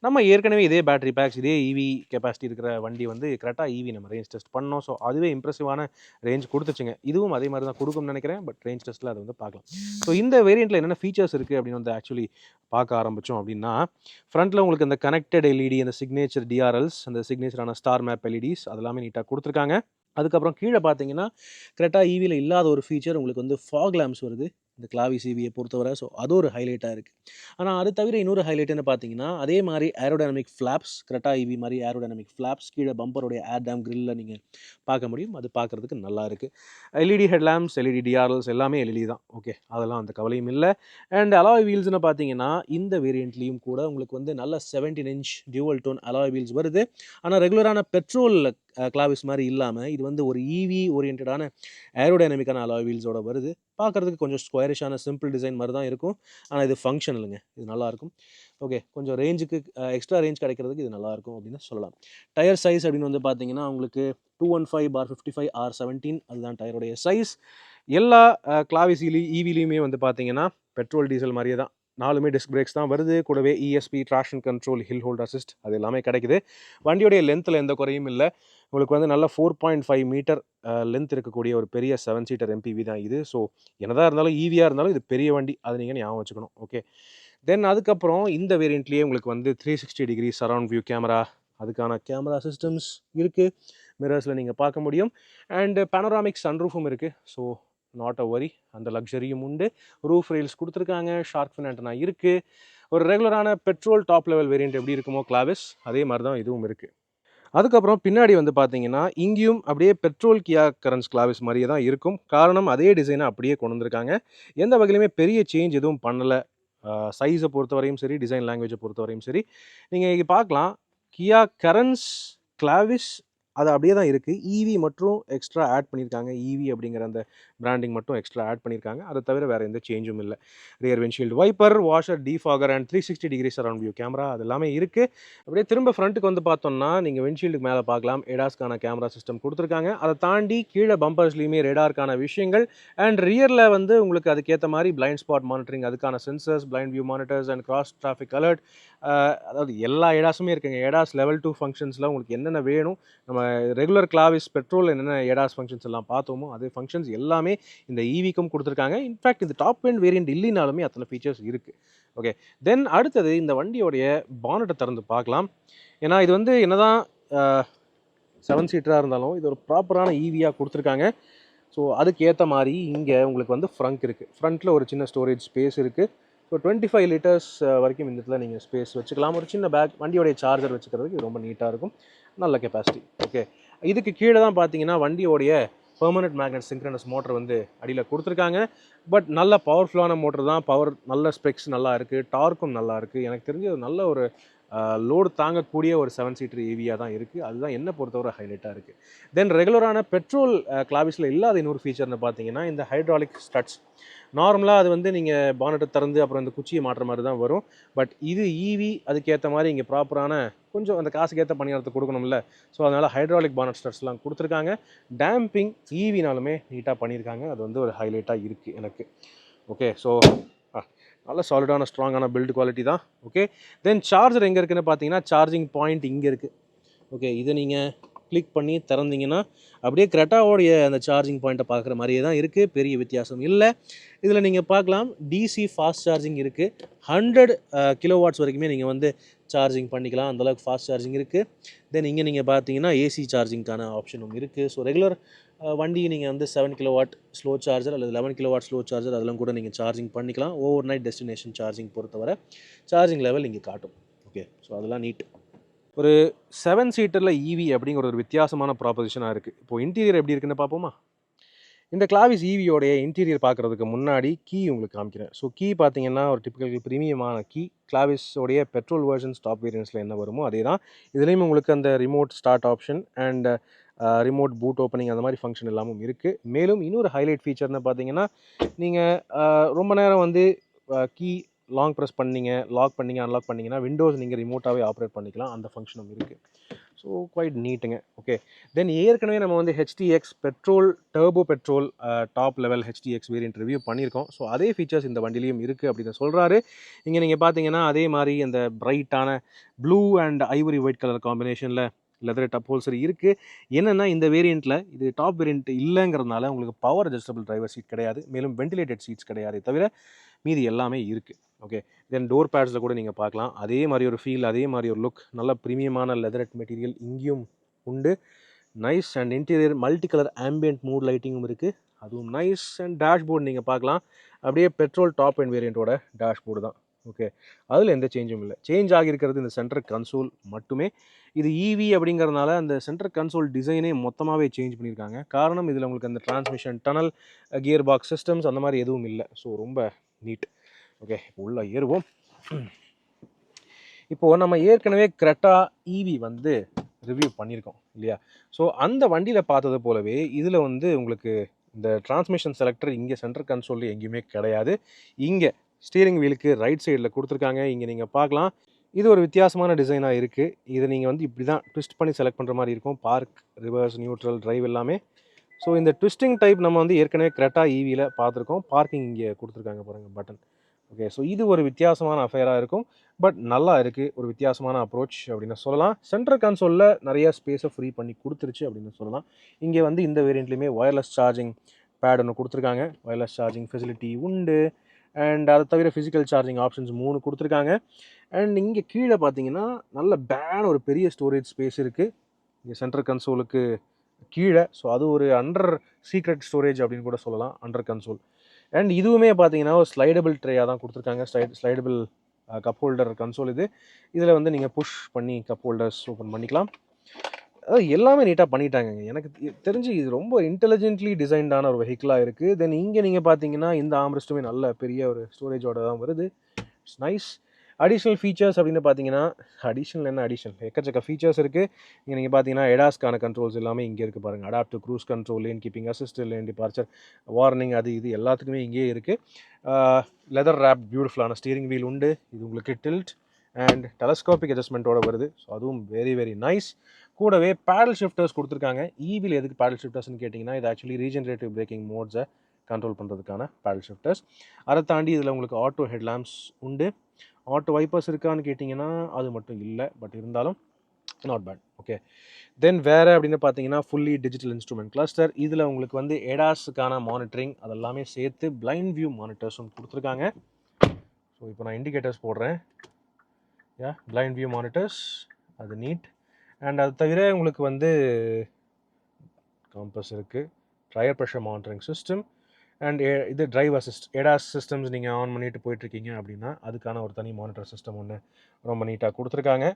நம்ம ஏற்கனவே இதே பேட்டரி பேக்ஸ் இதே ஈவி கெப்பாசிட்டி இருக்கிற வண்டி வந்து கரெக்டாக ஈவி நம்ம ரேஞ்ச் டெஸ்ட் பண்ணோம். ஸோ அதுவே இம்ப்ரெசிவான ரேஞ்ச் கொடுத்துச்சுங்க. இதுவும் அதே மாதிரி தான் கொடுக்கும்னு நினைக்கிறேன். பட் ரேஞ்ச் டெஸ்ட்டில் அதை வந்து பார்க்கலாம். ஸோ இந்த வேரியண்ட்டில் என்னென்ன ஃபீச்சர்ஸ் இருக்குது அப்படின்னு வந்து ஆக்சுவலி பார்க்க ஆரம்பித்தோம் அப்படின்னா, ஃப்ரண்ட்டில் உங்களுக்கு இந்த கனெக்டட் எல்இடி, அந்த சிக்னேச்சர் டிஆர்எல்ஸ், அந்த சிக்னேச்சரான ஸ்டார் மேப் எல்இடிஸ் அதெல்லாமே நீட்டாக கொடுத்துருக்காங்க. அதுக்கப்புறம் கீழே பார்த்தீங்கன்னா கரெக்டாக ஈவியில் இல்லாத ஒரு ஃபீச்சர் உங்களுக்கு வந்து ஃபாக் லேம்ப்ஸ் வருது இந்த கிளாவிஸ் ஈவியை பொறுத்தவரை. ஸோ அது ஒரு ஹைலைட்டாக இருக்குது. ஆனால் அது தவிர இன்னொரு ஹைலைட்னு பார்த்தீங்கன்னா அதே மாதிரி ஏரோடைனமிக் ஃப்ளாப்ஸ், கரெக்டாக ஈவி மாதிரி ஏரோடைனமிக் ஃப்ளாப்ஸ் கீழே பம்பருடைய ஏர் டேம் கிரில்லில் நீங்கள் பார்க்க முடியும். அது பார்க்குறதுக்கு நல்லா இருக்குது. எல்இடி ஹெட்லாம்ப்ஸ், எல்இடி டிஆர்எல்ஸ் எல்லாமே எல்இடி தான். ஓகே, அதெல்லாம் அந்த கவலையும் இல்லை. அண்ட் அலாய் வீல்ஸ்னு பார்த்தீங்கன்னா இந்த வேரியண்ட்லேயும் கூட உங்களுக்கு வந்து நல்ல 17 inch dual tone alloy wheels வருது. ஆனால் ரெகுலரான பெட்ரோல் கிளாவிஸ் மாதிரி இல்லாமல் இது வந்து ஒரு ஈவி ஓரியன்டான ஏரோடைனமிக்கான அலாய் வீல்ஸோட வருது. பார்க்குறதுக்கு கொஞ்சம் ஸ்கொயரிஷான சிம்பிள் டிசைன் மாதிரி தான் இருக்கும். ஆனால் இது ஃபங்க்ஷனலுங்க, இது நல்லாயிருக்கும். ஓகே, கொஞ்சம் ரேஞ்சுக்கு எக்ஸ்ட்ரா ரேஞ்ச் கிடைக்கிறதுக்கு இது நல்லாயிருக்கும் அப்படின்னு சொல்லலாம். டயர் சைஸ் அப்படின்னு வந்து பார்த்தீங்கன்னா உங்களுக்கு 215/55 R17 அதுதான் டயருடைய சைஸ். எல்லா கிளாவிஸ் ஈவிலையுமே வந்து பார்த்தீங்கன்னா பெட்ரோல் டீசல் மாதிரியே தான் 4மே டிஸ்க் பிரேக்ஸ் தான் வருது. கூடவே ESP, traction control, hill hold assist அது எல்லாமே கிடைக்குது. வண்டியோடைய லென்த்தில் எந்த குறையும் இல்லை. உங்களுக்கு வந்து நல்ல 4.5 மீட்டர் லென்த் இருக்கக்கூடிய ஒரு பெரிய 7 சீட்டர் MPV தான் இது. ஸோ என்னதான் இருந்தாலும் ஈவியாக இருந்தாலும் இது பெரிய வண்டி, அதை நீங்கள் ஞாபகம் வச்சுக்கணும். ஓகே, தென் அதுக்கப்புறம் இந்த வேரியண்ட்லேயே உங்களுக்கு வந்து 360 டிகிரி சரவுண்ட் வியூ கேமரா, அதுக்கான கேமரா சிஸ்டம்ஸ் இருக்குது. மிரர்ஸில் நீங்கள் பார்க்க முடியும். அண்ட் பேனோராமிக் சன்ரூஃபும் இருக்குது. ஸோ நாட் அ வரி, அந்த லக்ஸரியும் உண்டு. ரூஃப் ரெயில்ஸ் கொடுத்துருக்காங்க. ஷார்க் ஃபின் ஆண்டனா இருக்குது. ஒரு ரெகுலரான பெட்ரோல் டாப் லெவல் வேரியண்ட் எப்படி இருக்குமோ கிளாவிஸ், அதே மாதிரி தான் இதுவும் இருக்குது. அதுக்கப்புறம் பின்னாடி வந்து பார்த்தீங்கன்னா இங்கேயும் அப்படியே பெட்ரோல் கியா கரன்ஸ் கிளாவிஸ் மாதிரியே தான் இருக்கும். காரணம் அதே டிசைனை அப்படியே கொண்டு வந்திருக்காங்க. எந்த வகையிலுமே பெரிய சேஞ்ச் எதுவும் பண்ணலை. சைஸை பொறுத்தவரையும் சரி, டிசைன் லாங்குவேஜை பொறுத்தவரையும் சரி. நீங்கள் இங்கே பார்க்கலாம் கியா கரன்ஸ் கிளாவிஸ் அது அப்படியே தான் இருக்குது. ஈவி மற்றும் எக்ஸ்ட்ரா ஆட் பண்ணியிருக்காங்க. ஈவி அப்படிங்கிற அந்த பிராண்டிங் மட்டும் எக்ஸ்ட்ரா ஆட் பண்ணியிருக்காங்க. அதை தவிர வேறு எந்த சேஞ்சும் இல்லை. Rear windshield wiper, washer, defogger and 360 degree surround view camera அது எல்லாமே இருக்குது. அப்படியே திரும்ப ஃப்ரண்ட்டுக்கு வந்து பார்த்தோம்னா நீங்கள் விண்ட்ஷீல்டுக்கு மேலே பார்க்கலாம் எடாஸ்க்கான கேமரா சிஸ்டம் கொடுத்துருக்காங்க. அதை தாண்டி கீழே பம்பர்ஸ்லேயுமே ரெடார்க்கான விஷயங்கள் அண்ட் ரியரில் வந்து உங்களுக்கு அதுக்கேற்ற மாதிரி பிளைண்ட் ஸ்பாட் மானிட்டரிங், அதுக்கான sensors, blind view monitors and cross traffic alert, அதாவது எல்லா எடாஸுமே இருக்குங்க. எடாஸ் லெவல் 2 ஃபங்க்ஷன்ஸில் உங்களுக்கு என்னென்ன வேணும், நம்ம ரெகுலர் கிளாவிஸ் பெட்ரோல் என்னென்ன எடாஸ் ஃபங்க்ஷன்ஸ் எல்லாம் பார்த்தோமோ அதே ஃபங்க்ஷன்ஸ் எல்லாமே இந்த ஈவிக்கும் கொடுத்துருக்காங்க. இன்ஃபேக்ட் இந்த டாப் எண்ட் வேரியண்ட் இல்லைனாலுமே அத்தனை ஃபீச்சர்ஸ் இருக்குது. ஓகே, தென் அடுத்தது இந்த வண்டியோடைய பானட்டை திறந்து பார்க்கலாம். ஏன்னா இது வந்து என்னதான் 7 சீட்டராக இருந்தாலும் இது ஒரு ப்ராப்பரான ஈவியாக கொடுத்துருக்காங்க. ஸோ அதுக்கு ஏற்ற மாதிரி இங்கே உங்களுக்கு வந்து ஃப்ரங்க் இருக்குது. ஃப்ரண்ட்டில் ஒரு சின்ன ஸ்டோரேஜ் ஸ்பேஸ் இருக்குது. ஸோ 25 லிட்டர்ஸ் வரைக்கும் இந்த இடத்துல நீங்கள் ஸ்பேஸ் வச்சுக்கலாம். ஒரு சின்ன பேக் வண்டியோடைய சார்ஜர் வச்சுக்கிறதுக்கு இது ரொம்ப நீட்டாக இருக்கும். நல்ல கெப்பாசிட்டி. ஓகே, இதுக்கு கீழே தான் பார்த்தீங்கன்னா வண்டியோடைய பெர்மனெண்ட் மேக்னெட் சிங்க்ரனஸ் மோட்டர் வந்து அடியில் கொடுத்துருக்காங்க. பட் நல்ல பவர்ஃபுல்லான மோட்டர் தான். நல்ல ஸ்பெக்ஸ் நல்லா இருக்குது. டார்க்கும் நல்லா இருக்குது. எனக்கு தெரிஞ்சு நல்ல ஒரு லோடு தாங்கக்கூடிய ஒரு 7 சீட்டர் ஈவியாக தான் இருக்குது. அதுதான் என்ன பொறுத்தவரை ஹைலைட்டாக இருக்குது. தென் ரெகுலரான பெட்ரோல் கிளாவிஸில் இல்லாத இன்னொரு ஃபீச்சர்னு பார்த்தீங்கன்னா இந்த ஹைட்ராலிக் ஸ்டட்ஸ். நார்மலாக அது வந்து நீங்கள் பானட்டை திறந்து அப்புறம் இந்த குச்சியை மாட்டுற மாதிரி தான் வரும். பட் இது ஈவி, அதுக்கேற்ற மாதிரி இங்கே ப்ராப்பரான கொஞ்சம் அந்த காசுக்கேற்ற பணியாரத்தை கொடுக்கணும்ல. ஸோ அதனால் ஹைட்ராலிக் பானட் ஸ்டட்ஸ்லாம் கொடுத்துருக்காங்க. டேம்பிங் ஈவினாலுமே நீட்டாக பண்ணியிருக்காங்க. அது வந்து ஒரு ஹைலைட்டாக இருக்குது எனக்கு. ஓகே, ஸோ நல்ல சாலிடான ஸ்ட்ராங்கான பில்டு குவாலிட்டி தான். ஓகே, தென் சார்ஜர் எங்கே இருக்குதுன்னு பார்த்தீங்கன்னா சார்ஜிங் பாயிண்ட் இங்கே இருக்குது. ஓகே, இதை நீங்கள் கிளிக் பண்ணி திறந்தீங்கன்னா அப்படியே கிரெட்டாவோடைய அந்த சார்ஜிங் பாயிண்ட்டை பார்க்குற மாதிரியே தான் இருக்குது. பெரிய வித்தியாசம் இல்லை. இதில் நீங்கள் பார்க்கலாம் டிசி ஃபாஸ்ட் சார்ஜிங் இருக்குது. 100 கிலோவாட்ஸ் வரைக்குமே நீங்கள் வந்து சார்ஜிங் பண்ணிக்கலாம். அந்தளவுக்கு ஃபாஸ்ட் சார்ஜிங் இருக்குது. தென் இங்கே நீங்கள் பார்த்தீங்கன்னா ஏசி சார்ஜிங்க்கான ஆப்ஷனும் இருக்குது. ஸோ ரெகுலர் வண்டி நீங்கள் வந்து 7 கிலோவாட் ஸ்லோ சார்ஜர் அல்லது 11 கிலோவாட் ஸ்லோ சார்ஜர் அதெல்லாம் கூட நீங்கள் சார்ஜிங் பண்ணிக்கலாம். ஓவர் நைட் டெஸ்டினேஷன் சார்ஜிங் பொறுத்தவரை சார்ஜிங் லெவல் இங்கே காட்டும். ஓகே, ஸோ அதெல்லாம் நீட். ஒரு 7 சீட்டரில் ஈவி அப்படிங்கிற ஒரு வித்தியாசமான ப்ராப்போசிஷனாக இருக்குது. இப்போது இன்டீரியர் எப்படி இருக்குன்னு பார்ப்போமா? இந்த கிளாவிஸ் ஈவியோடைய இன்டீரியர் பார்க்குறதுக்கு முன்னாடி கீ உங்களுக்கு காமிக்கிறேன். ஸோ கீ பார்த்தீங்கன்னா ஒரு டிப்பிக்கல் ப்ரீமியமான கீ. கிளாவிஸோடைய பெட்ரோல் வெர்ஷன்ஸ் டாப் வேரியன்ஸில் என்ன வருமோ அதே தான். இதுலேயும் உங்களுக்கு அந்த remote start option and remote boot opening அந்த மாதிரி ஃபங்க்ஷன் எல்லாமும் இருக்குது. மேலும் இன்னொரு ஹைலைட் ஃபீச்சர்னு பார்த்தீங்கன்னா நீங்கள் ரொம்ப நேரம் வந்து கீ லாங் ப்ரெஸ் பண்ணீங்க, லாக் பண்ணீங்க, அன்லாக் பண்ணீங்கன்னா விண்டோஸ் நீங்கள் ரிமோட்டாகவே ஆப்ரேட் பண்ணிக்கலாம். அந்த ஃபங்க்ஷனும் இருக்குது. ஸோ குவைட் நீட்டுங்க. ஓகே, தென் ஏற்கனவே நம்ம வந்து HTX petrol, turbo petrol top level HTX variant review பண்ணியிருக்கோம். ஸோ அதே ஃபீச்சர்ஸ் இந்த வண்டிலையும் இருக்குது அப்படின்னு சொல்கிறாரு. இங்கே நீங்கள் பார்த்தீங்கன்னா அதே மாதிரி அந்த பிரைட்டான blue and ivory white colour காம்பினேஷனில் லெதர் அப்ஹோல்சரி இருக்குது. என்னென்னா இந்த வேரியண்ட்டில் இது டாப் வேரியண்ட் இல்லைங்கிறதுனால உங்களுக்கு பவர் அட்ஜஸ்டபிள் டிரைவர் சீட் கிடையாது, மேலும் வென்டிலேட்டட் சீட்ஸ் கிடையாது, தவிர மீதி எல்லாமே இருக்குது. ஓகே, தென் டோர் பேட்ஸில் கூட நீங்கள் பார்க்கலாம் அதே மாதிரி ஒரு ஃபீல், அதே மாதிரி ஒரு லுக், நல்ல ப்ரீமியமான லெதரட் மெட்டீரியல் இங்கேயும் உண்டு. Nice and interior multi colour ambient mood லைட்டிங்கும் இருக்குது, அதுவும் நைஸ். அண்ட் டேஷ்போர்டு நீங்கள் பார்க்கலாம் அப்படியே பெட்ரோல் டாப் அண்ட் வேரியண்ட்டோட டேஷ்போர்டு தான். ஓகே, அதில் எந்த சேஞ்சும் இல்லை. சேஞ்ச் ஆகியிருக்கிறது இந்த சென்டர் கன்சோல் மட்டுமே. இது இவி அப்படிங்கிறதுனால அந்த சென்டர் கன்சோல் டிசைனே மொத்தமாகவே சேஞ்ச் பண்ணியிருக்காங்க. காரணம் இதில் உங்களுக்கு அந்த transmission tunnel, gear box systems அந்த மாதிரி எதுவும் இல்லை. ஸோ ரொம்ப நீட். ஓகே, இப்போ உள்ளே ஏறுவோம். இப்போது நம்ம ஏற்கனவே கிரெட்டா இவி வந்து ரிவ்யூ பண்ணியிருக்கோம் இல்லையா? ஸோ அந்த வண்டியில் பார்த்தது போலவே இதில் வந்து உங்களுக்கு இந்த டிரான்ஸ்மிஷன் செலக்டர் இங்கே சென்டர் கன்சோலில் எங்கேயுமே கிடையாது. இங்கே ஸ்டீரிங் வீலுக்கு ரைட் சைடில் கொடுத்துருக்காங்க. இங்கே நீங்கள் பார்க்கலாம், இது ஒரு வித்தியாசமான டிசைனாக இருக்குது. இதை நீங்கள் வந்து இப்படி தான் ட்விஸ்ட் பண்ணி செலக்ட் பண்ணுற மாதிரி இருக்கும். பார்க், ரிவர்ஸ், நியூட்ரல், டிரைவ் எல்லாமே. ஸோ இந்த ட்விஸ்டிங் டைப் நம்ம வந்து ஏற்கனவே கிரெட்டா இவியில் பார்த்துருக்கோம். பார்க்கிங் இங்கே கொடுத்துருக்காங்க பாருங்கள், பட்டன். ஓகே, ஸோ இது ஒரு வித்தியாசமான அஃபேராக இருக்கும், பட் நல்லா இருக்குது. ஒரு வித்தியாசமான அப்ரோச் அப்படின்னு சொல்லலாம். சென்ட்ரல் கன்சோலில் நிறைய ஸ்பேஸை ஃப்ரீ பண்ணி கொடுத்துருச்சு அப்படின்னு சொல்லலாம். இங்கே வந்து இந்த வேரியண்ட்லேயுமே ஒயர்லெஸ் சார்ஜிங் பேட் ஒன்று கொடுத்துருக்காங்க. ஒயர்லெஸ் சார்ஜிங் ஃபெசிலிட்டி உண்டு. அண்ட் அதை தவிர ஃபிசிக்கல் சார்ஜிங் ஆப்ஷன்ஸ் 3 கொடுத்துருக்காங்க. அண்ட் இங்கே கீழே பார்த்தீங்கன்னா நல்ல ஒரு பெரிய ஸ்டோரேஜ் ஸ்பேஸ் இருக்குது இங்கே சென்ட்ரல் கன்சோலுக்கு கீழே. ஸோ அது ஒரு அண்டர் சீக்ரெட் ஸ்டோரேஜ் அப்படின்னு கூட சொல்லலாம், அண்டர் கன்சோல். அண்ட் இதுவுமே பார்த்தீங்கன்னா ஒரு ஸ்லைடபிள் ட்ரேயாக தான் கொடுத்துருக்காங்க. ஸ்லைடபிள் கப் ஹோல்டர் கன்சோல் இது. இதில் வந்து நீங்கள் புஷ் பண்ணி கப் ஹோல்டர்ஸ் ஓப்பன் பண்ணிக்கலாம். அதாவது எல்லாமே நீட்டாக பண்ணிட்டாங்க. எனக்கு தெரிஞ்சு இது ரொம்ப இன்டெலிஜென்ட்லி டிசைன்டான ஒரு வெஹிக்கிளாக இருக்குது. தென் இங்கே நீங்கள் பார்த்தீங்கன்னா இந்த ஆம்ரெஸ்ட்டுமே நல்ல பெரிய ஒரு ஸ்டோரேஜோட தான் வருது. It's nice. அடிஷ்னல் ஃபீச்சர்ஸ் அப்படின்னு பார்த்தீங்கன்னா, அடிஷனல் எக்கச்சக்க ஃபீச்சர்ஸ் இருக்குது. இங்கே நீங்கள் பார்த்தீங்கன்னா எடாஸ்க்கான கண்ட்ரோல்ஸ் எல்லாமே இங்கே இருக்குது பாருங்கள். Adaptive cruise control, lane keeping assist, lane departure, warning, அது இது எல்லாத்துக்குமே இங்கேயே இருக்குது. லெதர் ரேப் பியூட்டிஃபுல்லான ஸ்டீரிங் வீல் உண்டு. இது உங்களுக்கு டில்ட் அண்ட் டெலஸ்கோபிக் அட்ஜஸ்ட்மெண்ட்டோட வருது. ஸோ அதுவும் வெரி வெரி நைஸ். கூடவே பேடல் ஷிஃப்டர்ஸ் கொடுத்துருக்காங்க. ஈவியில் எதுக்கு பேடல் ஷிஃப்டர்ஸ்னு கேட்டிங்கன்னா, இது ஆக்சுவலி ரீஜென்ரேட்டிவ் பிரேக்கிங் மோட்ஸை கண்ட்ரோல் பண்ணுறதுக்கான பேடல் ஷிஃப்டர்ஸ். அதை தாண்டி இதில் உங்களுக்கு ஆட்டோ ஹெட்லாம்ப்ஸ் உண்டு. ஆட்டோ வைப்பர்ஸ் இருக்கான்னு கேட்டிங்கன்னா அது மட்டும் இல்லை, பட் இருந்தாலும் நாட் பேட். ஓகே, தென் வேறு அப்படின்னு பார்த்தீங்கன்னா ஃபுல்லி டிஜிட்டல் இன்ஸ்ட்ருமெண்ட் கிளஸ்டர். இதில் உங்களுக்கு வந்து எடாஸுக்கான மானிட்டரிங் அதெல்லாமே சேர்த்து பிளைண்ட் வியூ மானிட்டர்ஸும் கொடுத்துருக்காங்க. ஸோ இப்போ நான் இண்டிகேட்டர்ஸ் போடுறேன். பிளைண்ட் வியூ மானிட்டர்ஸ், அது நீட். அண்ட் அது தவிர உங்களுக்கு வந்து காம்பஸ் இருக்குது, tyre pressure monitoring system and இது டிரைவ் அசிஸ்ட். எடாஸ் சிஸ்டம்ஸ் நீங்கள் ஆன் பண்ணிட்டு போயிட்டுருக்கீங்க அப்படின்னா அதுக்கான ஒரு தனி மானிட்டர் சிஸ்டம் ஒன்று ரொம்ப நீட்டாக கொடுத்துருக்காங்க.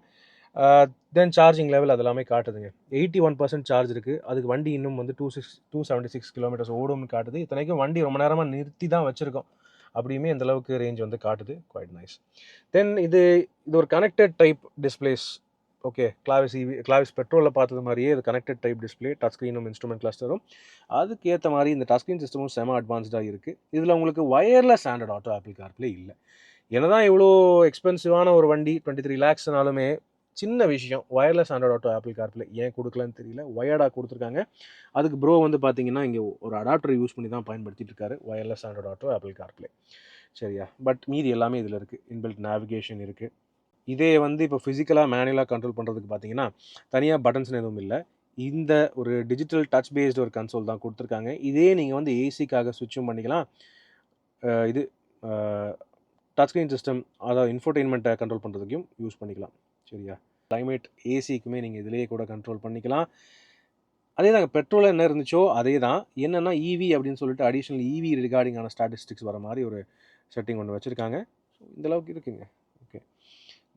தென் சார்ஜிங் லெவல் அதெல்லாமே காட்டுதுங்க. 81% சார்ஜ் இருக்குது. அதுக்கு வண்டி இன்னும் வந்து 276 கிலோமீட்டர்ஸ் ஓடும்னு காட்டுது. இத்தனைக்கும் வண்டி ரொம்ப நேரமாக நிறுத்தி தான் வச்சுருக்கோம், அப்படியுமே இந்த அளவுக்கு ரேஞ்ச் வந்து காட்டுது. Quite nice. தென் இது ஒரு connected type displays. Okay, Clavis பெட்ரோலில் பார்த்தது மாதிரியே இது கனெக்டட் டைப் டிஸ்பிளே, டச் ஸ்க்ரீனும் இன்ஸ்ட்ருமெண்ட் கிளஸ்டரும். அதுக்கு ஏற்ற மாதிரி இந்த டச் ஸ்க்ரீன் சிஸ்டமும் செம அட்வான்ஸ்டாக இருக்குது. இதில் உங்களுக்கு wireless Android auto apple CarPlay இல்லை. என்னதான் இவ்வளோ எக்ஸ்பென்சிவான ஒரு வண்டி 23 lakhsனாலுமே சின்ன விஷயம், wireless Android auto apple CarPlay ஏன் கொடுக்கலன்னு தெரியல. வயர்டாக கொடுத்துருக்காங்க. அதுக்கு ப்ரோ வந்து பார்த்தீங்கன்னா இங்கே ஒரு அடாப்டர் யூஸ் பண்ணி தான் பயன்படுத்திட்டு இருக்காரு, wireless Android auto apple CarPlay. சரியா? பட் மீதி எல்லாமே இதில் இருக்குது. இன்பில்ட் நேவிகேஷன் இருக்குது. இதே வந்து இப்போ ஃபிசிக்கலாக மேனுவலாக கண்ட்ரோல் பண்ணுறதுக்கு பார்த்தீங்கன்னா தனியாக பட்டன்ஸ்னு எதுவும் இல்லை. இந்த ஒரு டிஜிட்டல் டச் பேஸ்டு ஒரு கன்சோல் தான் கொடுத்துருக்காங்க. இதே நீங்கள் வந்து ஏசிக்காக ஸ்விட்சும் பண்ணிக்கலாம். இது டச் ஸ்க்ரீன் சிஸ்டம், அதாவது இன்ஃபோடெயின்மெண்ட்டை கண்ட்ரோல் பண்ணுறதுக்கும் யூஸ் பண்ணிக்கலாம். சரியா? கிளைமேட், ஏசிக்குமே நீங்கள் இதிலேயே கூட கண்ட்ரோல் பண்ணிக்கலாம். அதே தாங்க, பெட்ரோலில் என்ன இருந்துச்சோ அதே தான். என்னென்னா இவி அப்படின்னு சொல்லிட்டு அடிஷ்னல் இவி ரிகார்டிங்கான ஸ்டாட்டிஸ்டிக்ஸ் வர மாதிரி ஒரு செட்டிங் ஒன்று வச்சுருக்காங்க. ஸோ இந்தளவுக்கு இருக்குங்க. ஓகே,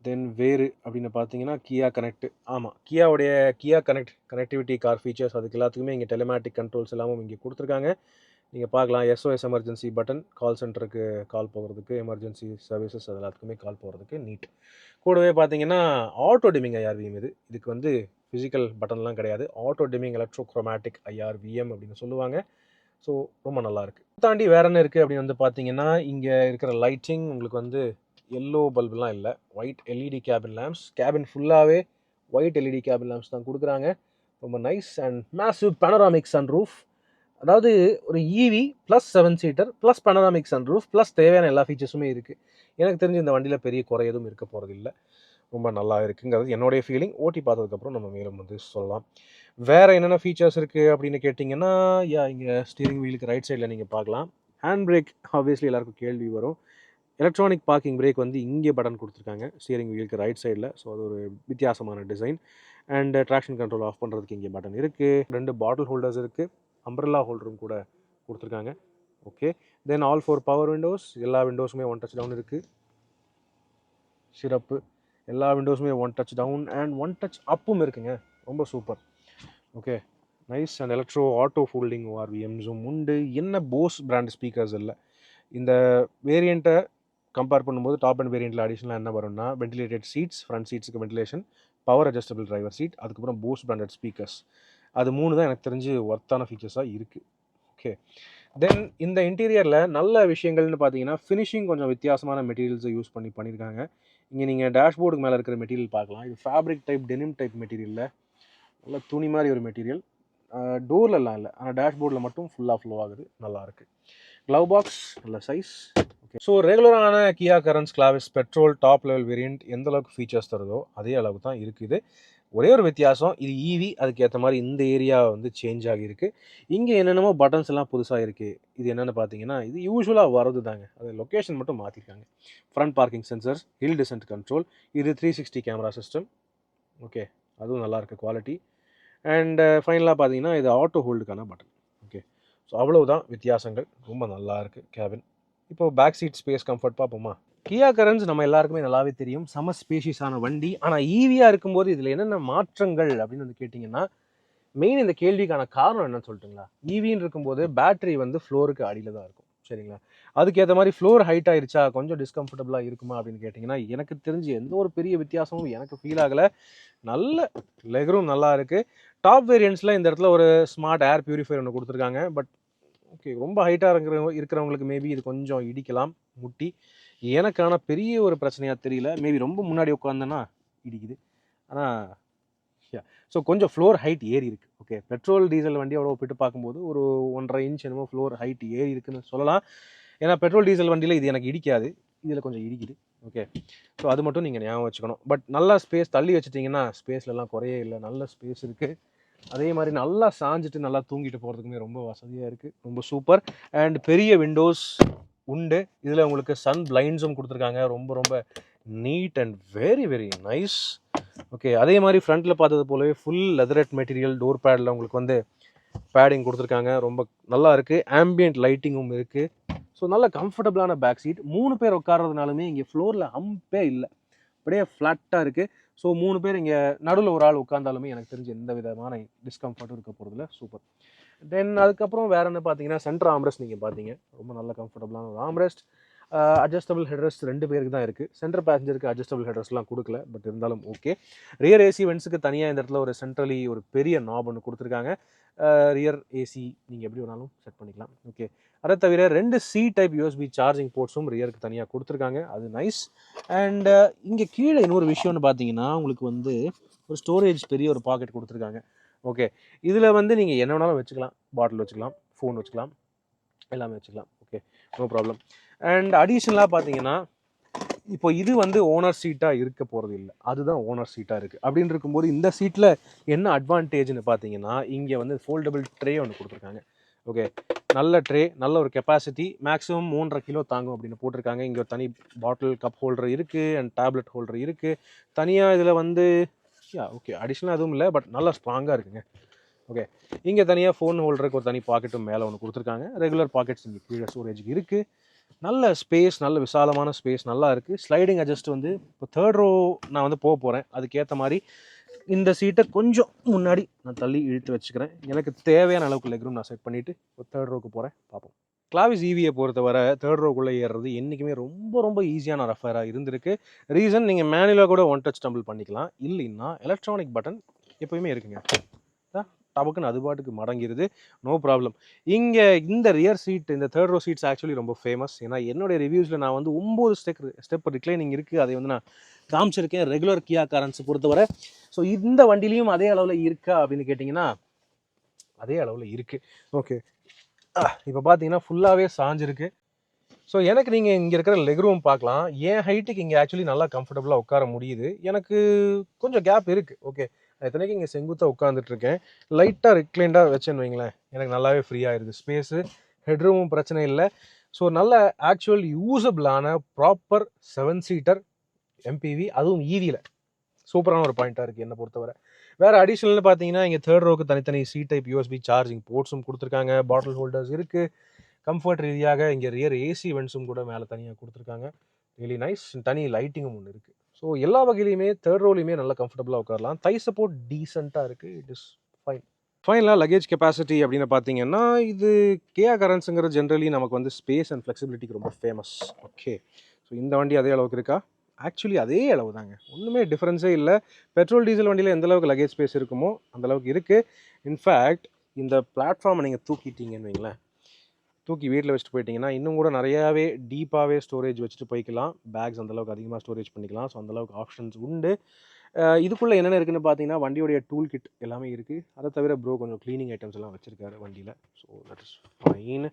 தென் வேறு அப்படின்னு பார்த்தீங்கன்னா கியா கனெக்ட். ஆமாம், கியா கனெக்டிவிட்டி கார் ஃபீச்சர்ஸ் அதுக்கு எல்லாத்துக்குமே இங்கே டெலிமேட்டிக் கண்ட்ரோல்ஸ் எல்லாமும் இங்கே கொடுத்துருக்காங்க. நீங்கள் பார்க்கலாம், SOS எமர்ஜென்சி பட்டன், கால் சென்டருக்கு கால் போகிறதுக்கு, எமர்ஜென்சி சர்வீசஸ் அது எல்லாத்துக்குமே கால் போகிறதுக்கு நீட். கூடவே பார்த்தீங்கன்னா ஆட்டோ டிமிங் IRVM. இதுக்கு வந்து ஃபிசிக்கல் பட்டன்லாம் கிடையாது. ஆட்டோ டிமிங் எலக்ட்ரோக்ரோமேட்டிக் IRVM அப்படின்னு சொல்லுவாங்க. ஸோ ரொம்ப நல்லாயிருக்கு. தாண்டி வேறு என்ன இருக்குது அப்படின்னு வந்து பார்த்தீங்கன்னா, இங்கே இருக்கிற லைட்டிங் உங்களுக்கு வந்து எல்லோ பல்புலாம் இல்லை, white LED cabin lamps. Cabin ஃபுல்லாகவே ஒயிட் எல்இடி கேபின் லேம்ப்ஸ் தான் கொடுக்குறாங்க. ரொம்ப nice and massive panoramic sunroof. அதாவது ஒரு EV plus 7 seater plus panoramic sunroof plus தேவையான எல்லா ஃபீச்சர்ஸுமே இருக்குது. எனக்கு தெரிஞ்சு இந்த வண்டியில் பெரிய குறை எதுவும் இருக்க போகிறது இல்லை. ரொம்ப நல்லா இருக்குங்கிறது என்னுடைய ஃபீலிங். ஓட்டி பார்த்ததுக்கப்புறம் நம்ம மேலும் வந்து சொல்லலாம். வேறு என்னென்ன ஃபீச்சர்ஸ் இருக்குது அப்படின்னு கேட்டிங்கன்னா, இங்கே ஸ்டீரிங் வீலுக்கு ரைட் சைடில் நீங்கள் பார்க்கலாம். ஹேண்ட் பிரேக் ஆப்வியஸ்லி எல்லாருக்கும் கேள்வி வரும். எலக்ட்ரானிக் பார்க்கிங் பிரேக் வந்து இங்கே பட்டன் கொடுத்துருக்காங்க ஸ்டீரிங் வீலுக்கு ரைட் சைடில். ஸோ அது ஒரு வித்தியாசமான design. And traction control off பண்ணுறதுக்கு இங்கே பட்டன் இருக்குது. 2 பாட்டில் ஹோல்டர்ஸ் இருக்குது. அம்ப்ரெல்லா ஹோல்டரும் கூட கொடுத்துருக்காங்க. Okay, then all 4 power windows. எல்லா விண்டோஸுமே 1 டச் டவுன் இருக்குது. சிறப்பு. எல்லா விண்டோஸுமே 1 டச் டவுன் அண்ட் 1 டச் அப்பும் இருக்குங்க. ரொம்ப super. Okay, nice. And electro auto folding ஓஆர்விஎம்ஸும் உண்டு. என்ன போஸ் பிராண்ட் ஸ்பீக்கர்ஸ் இல்லை. இந்த வேரியண்ட்டை கம்பேர் பண்ணும்போது டாப் அண்ட் வேரியண்ட்டில் அடிஷனலாக என்ன வரும்னா, வென்டிலேட்டட் சீட்ஸ், ஃப்ரண்ட் சீட்ஸுக்கு ventilation, power adjustable driver seat, அதுக்கப்புறம் போஸ் பிராண்டட் ஸ்பீக்கர்ஸ். அது 3 தான் எனக்கு தெரிஞ்சு ஒர்த்தான ஃபீச்சர்ஸாக இருக்குது. ஓகே, தென் இந்த இன்டீரியரில் நல்ல விஷயங்கள்னு பார்த்தீங்கன்னா, ஃபினிஷிங் கொஞ்சம் வித்தியாசமான மெட்டீரியல்ஸை யூஸ் பண்ணியிருக்காங்க. இங்கே நீங்கள் டேஷ்போர்டுக்கு மேலே இருக்கிற மெட்டீரியல் பார்க்கலாம். இது ஃபேப்ரிக் டைப் டெனிம் டைப் மெட்டீரியலில் நல்ல துணி மாதிரி ஒரு மெட்டீரியல். டோர்லலாம் இல்லை, ஆனால் டேஷ்போர்டில் மட்டும் ஃபுல்லாக ஃப்ளோ ஆகுது. நல்லாயிருக்கு. க்ளவ் பாக்ஸ் நல்ல சைஸ். ஓகே, ஸோ ரெகுலரான Kia Carens Clavis petrol top level variant எந்த அளவுக்கு ஃபீச்சர்ஸ் தருதோ அதே அளவுக்கு தான் இருக்குது. ஒரே ஒரு வித்தியாசம், இது ஈவி, அதுக்கேற்ற மாதிரி இந்த ஏரியா வந்து சேஞ்ச் ஆகியிருக்கு. இங்கே என்னென்னமோ பட்டன்ஸ் எல்லாம் புதுசாக இருக்குது. இது என்னென்னு பார்த்தீங்கன்னா, இது யூஸ்வலாக வரது தாங்க, அது லொக்கேஷன் மட்டும் மாற்றிருக்காங்க. Front parking sensors, hill descent control, இது 360 கேமரா சிஸ்டம். ஓகே, அதுவும் நல்லாயிருக்கு குவாலிட்டி. அண்ட் ஃபைனலாக பார்த்தீங்கன்னா இது ஆட்டோ ஹோல்டுக்கான பட்டன். ஓகே, ஸோ அவ்வளவுதான் வித்தியாசங்கள். ரொம்ப நல்லா இருக்குது கேபின். இப்போ பேக் சீட் ஸ்பேஸ் கம்ஃபர்ட் பார்ப்போமா. கியா கரன்ஸ் நம்ம எல்லாருக்குமே நல்லாவே தெரியும், செம ஸ்பேஷியஸான வண்டி. ஆனால் ஈவியாக இருக்கும்போது இதில் என்னென்ன மாற்றங்கள் அப்படின்னு வந்து கேட்டிங்கன்னா, மெயின் இந்த கேள்விக்கான காரணம் என்னன்னு சொல்லிட்டுங்களா. ஈவின்னு இருக்கும்போது பேட்டரி வந்து ஃப்ளோருக்கு அடியில் தான் இருக்கும், சரிங்களா. அதுக்கேற்ற மாதிரி ஃப்ளோர் ஹைட் ஆயிருச்சா கொஞ்சம் டிஸ்கம்ஃபர்டபுளாக இருக்குமா அப்படின்னு கேட்டிங்கன்னா, எனக்கு தெரிஞ்சு எந்த ஒரு பெரிய வித்தியாசமும் எனக்கு ஃபீல் ஆகலை. நல்ல லெக்ரூம் நல்லா இருக்குது. டாப் வேரியன்ட்ஸில் இந்த இடத்துல ஒரு ஸ்மார்ட் ஏர் பியூரிஃபையர் ஒன்று கொடுத்துருக்காங்க. பட் ஓகே, ரொம்ப ஹைட்டாக இருக்கிறவங்களுக்கு மேபி இது கொஞ்சம் இடிக்கலாம் முட்டி. எனக்கான பெரிய ஒரு பிரச்சனையாக தெரியல. மேபி ரொம்ப முன்னாடி உட்காந்தேன்னா இடிக்குது. ஆனால் ஸோ கொஞ்சம் ஃப்ளோர் ஹைட் ஏறி இருக்குது. ஓகே, பெட்ரோல் டீசல் வண்டி அவ்வளோ ஒப்பிட்டு பார்க்கும்போது ஒரு 1.5 இன்ச் என்னமோ ஃப்ளோர் ஹைட் ஏறி இருக்குன்னு சொல்லலாம். ஏன்னா பெட்ரோல் டீசல் வண்டியில் இது எனக்கு இடிக்காது, இதில் கொஞ்சம் இடிக்குது. ஓகே, ஸோ அது மட்டும் நீங்கள் ஞாபகம் வச்சுக்கணும். பட் நல்லா ஸ்பேஸ் தள்ளி வச்சுட்டிங்கன்னா ஸ்பேஸ்லலாம் குறையே இல்லை, நல்ல ஸ்பேஸ் இருக்குது. அதே மாதிரி நல்லா சாஞ்சிட்டு நல்லா தூங்கிட்டு போகிறதுக்குமே ரொம்ப வசதியாக இருக்குது. ரொம்ப சூப்பர். அண்ட் பெரிய விண்டோஸ் உண்டு. இதில் உங்களுக்கு சன் பிளைண்ட்ஸும் கொடுத்துருக்காங்க. ரொம்ப ரொம்ப neat and very very nice. Okay, அதே மாதிரி ஃப்ரண்ட்டில் பார்த்தது போலவே ஃபுல் லெதரட் மெட்டீரியல். டோர் பேடில் உங்களுக்கு வந்து பேடிங் கொடுத்துருக்காங்க. ரொம்ப நல்லா இருக்குது. ஆம்பியன்ட் லைட்டிங்கும் இருக்குது. ஸோ நல்ல கம்ஃபர்டபுளான பேக் சீட். 3 பேர் உட்காரதுனாலுமே இங்கே ஃப்ளோரில் ஹம்பே இல்லை, அப்படியே ஃப்ளாட்டாக இருக்குது. ஸோ 3 பேர் இங்கே நடுவில் ஒரு ஆள் உட்காந்தாலுமே எனக்கு தெரிஞ்சு எந்த விதமான டிஸ்கம்ஃபர்ட்டும் இருக்க போகிறதுல. சூப்பர். தென் அதுக்கப்புறம் வேறு என்ன பார்த்தீங்கன்னா, சென்டர் ஆம்ரெஸ்ட் நீங்கள் பார்த்தீங்க, ரொம்ப நல்ல கம்ஃபர்டபுளான ஒரு ஆம்ரெஸ்ட். அட்ஜஸ்டபிள் ஹெட்ரெஸ்ட் 2 பேருக்கு தான் இருக்குது. சென்டர் பேசஞ்சருக்கு அட்ஜஸ்டபிள் ஹெட்ரெஸ்ட்லாம் கொடுக்கல, பட் இருந்தாலும் ஓகே. ரியர் ஏசி வென்ட்ஸுக்கு தனியாக இந்த இடத்துல ஒரு சென்ட்ரலி ஒரு பெரிய நாப் ஒன்று கொடுத்துருக்காங்க. ரியர் ஏசி நீங்கள் எப்படி வேணாலும் செட் பண்ணிக்கலாம். ஓகே, அதை தவிர 2 சி டைப் யூஎஸ்பி சார்ஜிங் போர்ட்ஸும் ரியருக்கு தனியாக கொடுத்துருக்காங்க. அது நைஸ். அண்ட் இங்கே கீழே இன்னொரு விஷயம்னு பார்த்தீங்கன்னா, உங்களுக்கு வந்து ஒரு ஸ்டோரேஜ் பெரிய ஒரு பாக்கெட் கொடுத்துருக்காங்க. ஓகே, இதில் வந்து நீங்கள் என்ன வேணாலும் வச்சுக்கலாம். பாட்டில் வச்சுக்கலாம், ஃபோன் வச்சுக்கலாம், எல்லாமே வச்சுக்கலாம். Okay, no problem. அண்ட் அடிஷ்னலாக பார்த்தீங்கன்னா, இப்போ இது வந்து ஓனர் சீட்டாக இருக்க போகிறது இல்லை, அதுதான் ஓனர் சீட்டாக இருக்குது. அப்படின்னு இருக்கும்போது இந்த சீட்டில் என்ன அட்வான்டேஜ்னு பார்த்தீங்கன்னா, இங்கே வந்து ஃபோல்டபுள் ட்ரே ஒன்று கொடுத்துருக்காங்க. ஓகே, நல்ல ட்ரே, நல்ல ஒரு கெப்பாசிட்டி, மேக்ஸிமம் 3.5 கிலோ தாங்கும் அப்படின்னு போட்டிருக்காங்க. இங்கே ஒரு தனி பாட்டில் கப் ஹோல்டர் இருக்குது அண்ட் டேப்லெட் ஹோல்டர் இருக்குது. தனியாக இதில் வந்து ஓகே அடிஷ்னலாக எதுவும் இல்லை, பட் நல்லா ஸ்ட்ராங்காக இருக்குங்க. ஓகே, இங்கே தனியாக ஃபோன் ஹோல்டருக்கு ஒரு தனி பாக்கெட்டும் மேலே ஒன்று கொடுத்துருக்காங்க. ரெகுலர் பாக்கெட்ஸ் இங்கே கீழே ஸ்டோரேஜுக்கு இருக்குது. நல்ல ஸ்பேஸ், நல்ல விசாலமான ஸ்பேஸ், நல்லா இருக்குது. ஸ்லைடிங் அட்ஜஸ்ட் வந்து இப்போ 3rd ரோ நான் வந்து போக போகிறேன், அதுக்கேற்ற மாதிரி இந்த சீட்டை கொஞ்சம் முன்னாடி நான் தள்ளி இழுத்து வச்சுக்கிறேன். எனக்கு தேவையான அளவுக்கு லெக்ரூம் நான் செட் பண்ணிவிட்டு இப்போ 3rd ரோக்கு போகிறேன். பார்ப்போம். கிளாவிஸ் ஈவியை பொறுத்தவரை 3rd ரோக்குள்ளே ஏறுறது என்றைக்குமே ரொம்ப ரொம்ப ஈஸியான ரஃபராக இருந்திருக்கு. ரீசன், நீங்கள் மேனுவலாக கூட 1 டச் டம்பிள் பண்ணிக்கலாம், இல்லைன்னா எலக்ட்ரானிக் பட்டன் எப்போயுமே இருக்குங்க. டபக்குன்னு அது பாட்டுக்கு மடங்கிடுது, நோ ப்ராப்ளம். இங்கே இந்த ரியர் சீட், இந்த தேர்ட் ரோ சீட்ஸ் ஆக்சுவலி ரொம்ப ஃபேமஸ். ஏன்னா என்னுடைய ரிவ்யூஸில் நான் வந்து 9 ஸ்டெப் ரிக்ளைனிங் இருக்குது, அதை வந்து நான் காமிச்சிருக்கேன் ரெகுலர் கியா காரன்ஸ் பொறுத்தவரை. ஸோ இந்த வண்டிலையும் அதே அளவில் இருக்கா அப்படின்னு கேட்டிங்கன்னா அதே அளவில் இருக்குது. ஓகே, இப்போ பார்த்தீங்கன்னா ஃபுல்லாகவே சாஞ்சிருக்கு. ஸோ எனக்கு நீங்கள் இங்கே இருக்கிற லெக் ரூம் பார்க்கலாம். என் ஹைட்டுக்கு இங்கே ஆக்சுவலி நல்லா கம்ஃபர்டபுளாக உட்கார முடியுது. எனக்கு கொஞ்சம் கேப் இருக்குது. ஓகே, இத்தனைக்கும் இங்கே செங்குத்தாக உட்காந்துட்ருக்கேன். லைட்டாக ரிக்ளைண்டாக வச்சேன்னு வைங்களேன், எனக்கு நல்லாவே ஃப்ரீயாக இருக்குது ஸ்பேஸு. ஹெட்ரூமும் பிரச்சனை இல்லை. ஸோ நல்ல ஆக்சுவல் யூஸபிளான ப்ராப்பர் 7 சீட்டர் எம்பிவி, அதுவும் ஈவியில் சூப்பரான ஒரு பாயிண்ட்டாக இருக்குது என்னை பொறுத்தவரை. வேறு அடிஷ்னல்னு பார்த்தீங்கன்னா இங்கே தேர்ட் ரோக்கு தனித்தனி சி டைப் யூஎஸ்பி சார்ஜிங் போர்ட்ஸும் கொடுத்துருக்காங்க. பாட்டில் ஹோல்டர்ஸ் இருக்குது. கம்ஃபர்ட் ரீதியாக இங்கே ரியர் ஏசி வென்ட்ஸும் கூட மேலே தனியாக கொடுத்துருக்காங்க. Really nice. தனி லைட்டிங்கும் ஒன்று இருக்குது. ஸோ எல்லா வகையிலையுமே தேர்ட் ரோலையுமே நல்லா கம்ஃபர்டபுளாக உட்காரலாம். தை சப்போர்ட் டீசெண்டாக இருக்குது. It is fine. ஃபைனலாக லக்கேஜ் கெப்பாசிட்டி அப்படின்னு பார்த்தீங்கன்னா இது கியா கரன்ஸுங்கிற ஜென்ரலி நமக்கு வந்து ஸ்பேஸ் அண்ட் ஃப்ளெக்சிபிலிட்டிக்கு ரொம்ப ஃபேமஸ். ஓகே, ஸோ இந்த வண்டி அதே அளவுக்கு இருக்கா? ஆக்சுவலி அதே அளவு தாங்க, ஒன்றுமே டிஃப்ரென்ஸே இல்லை. பெட்ரோல் டீசல் வண்டியில் எந்த அளவுக்கு லக்கேஜ் ஸ்பேஸ் இருக்குமோ அந்த அளவுக்கு இருக்குது. இன்ஃபேக்ட் இந்த பிளாட்ஃபார்மை நீங்கள் தூக்கிட்டீங்கன்னு வைங்களேன், தூக்கி வீட்டில் வச்சுட்டு போயிட்டீங்கன்னா இன்னும் கூட நிறையாவே டீப்பாகவே ஸ்டோரேஜ் வச்சுட்டு போய்க்கலாம். பேக்ஸ் அந்தளவுக்கு அதிகமாக ஸ்டோரேஜ் பண்ணிக்கலாம். ஸோ அந்தளவுக்கு ஆப்ஷன்ஸ் உண்டு. இதுக்குள்ளே என்னென்ன இருக்குதுன்னு பார்த்தீங்கன்னா வண்டியோடைய டூல் கிட் எல்லாமே இருக்குது. அதை தவிர ப்ரோ கொஞ்சம் க்ளீனிங் ஐட்டம்ஸ் எல்லாம் வச்சுருக்காரு வண்டியில். So that is fine.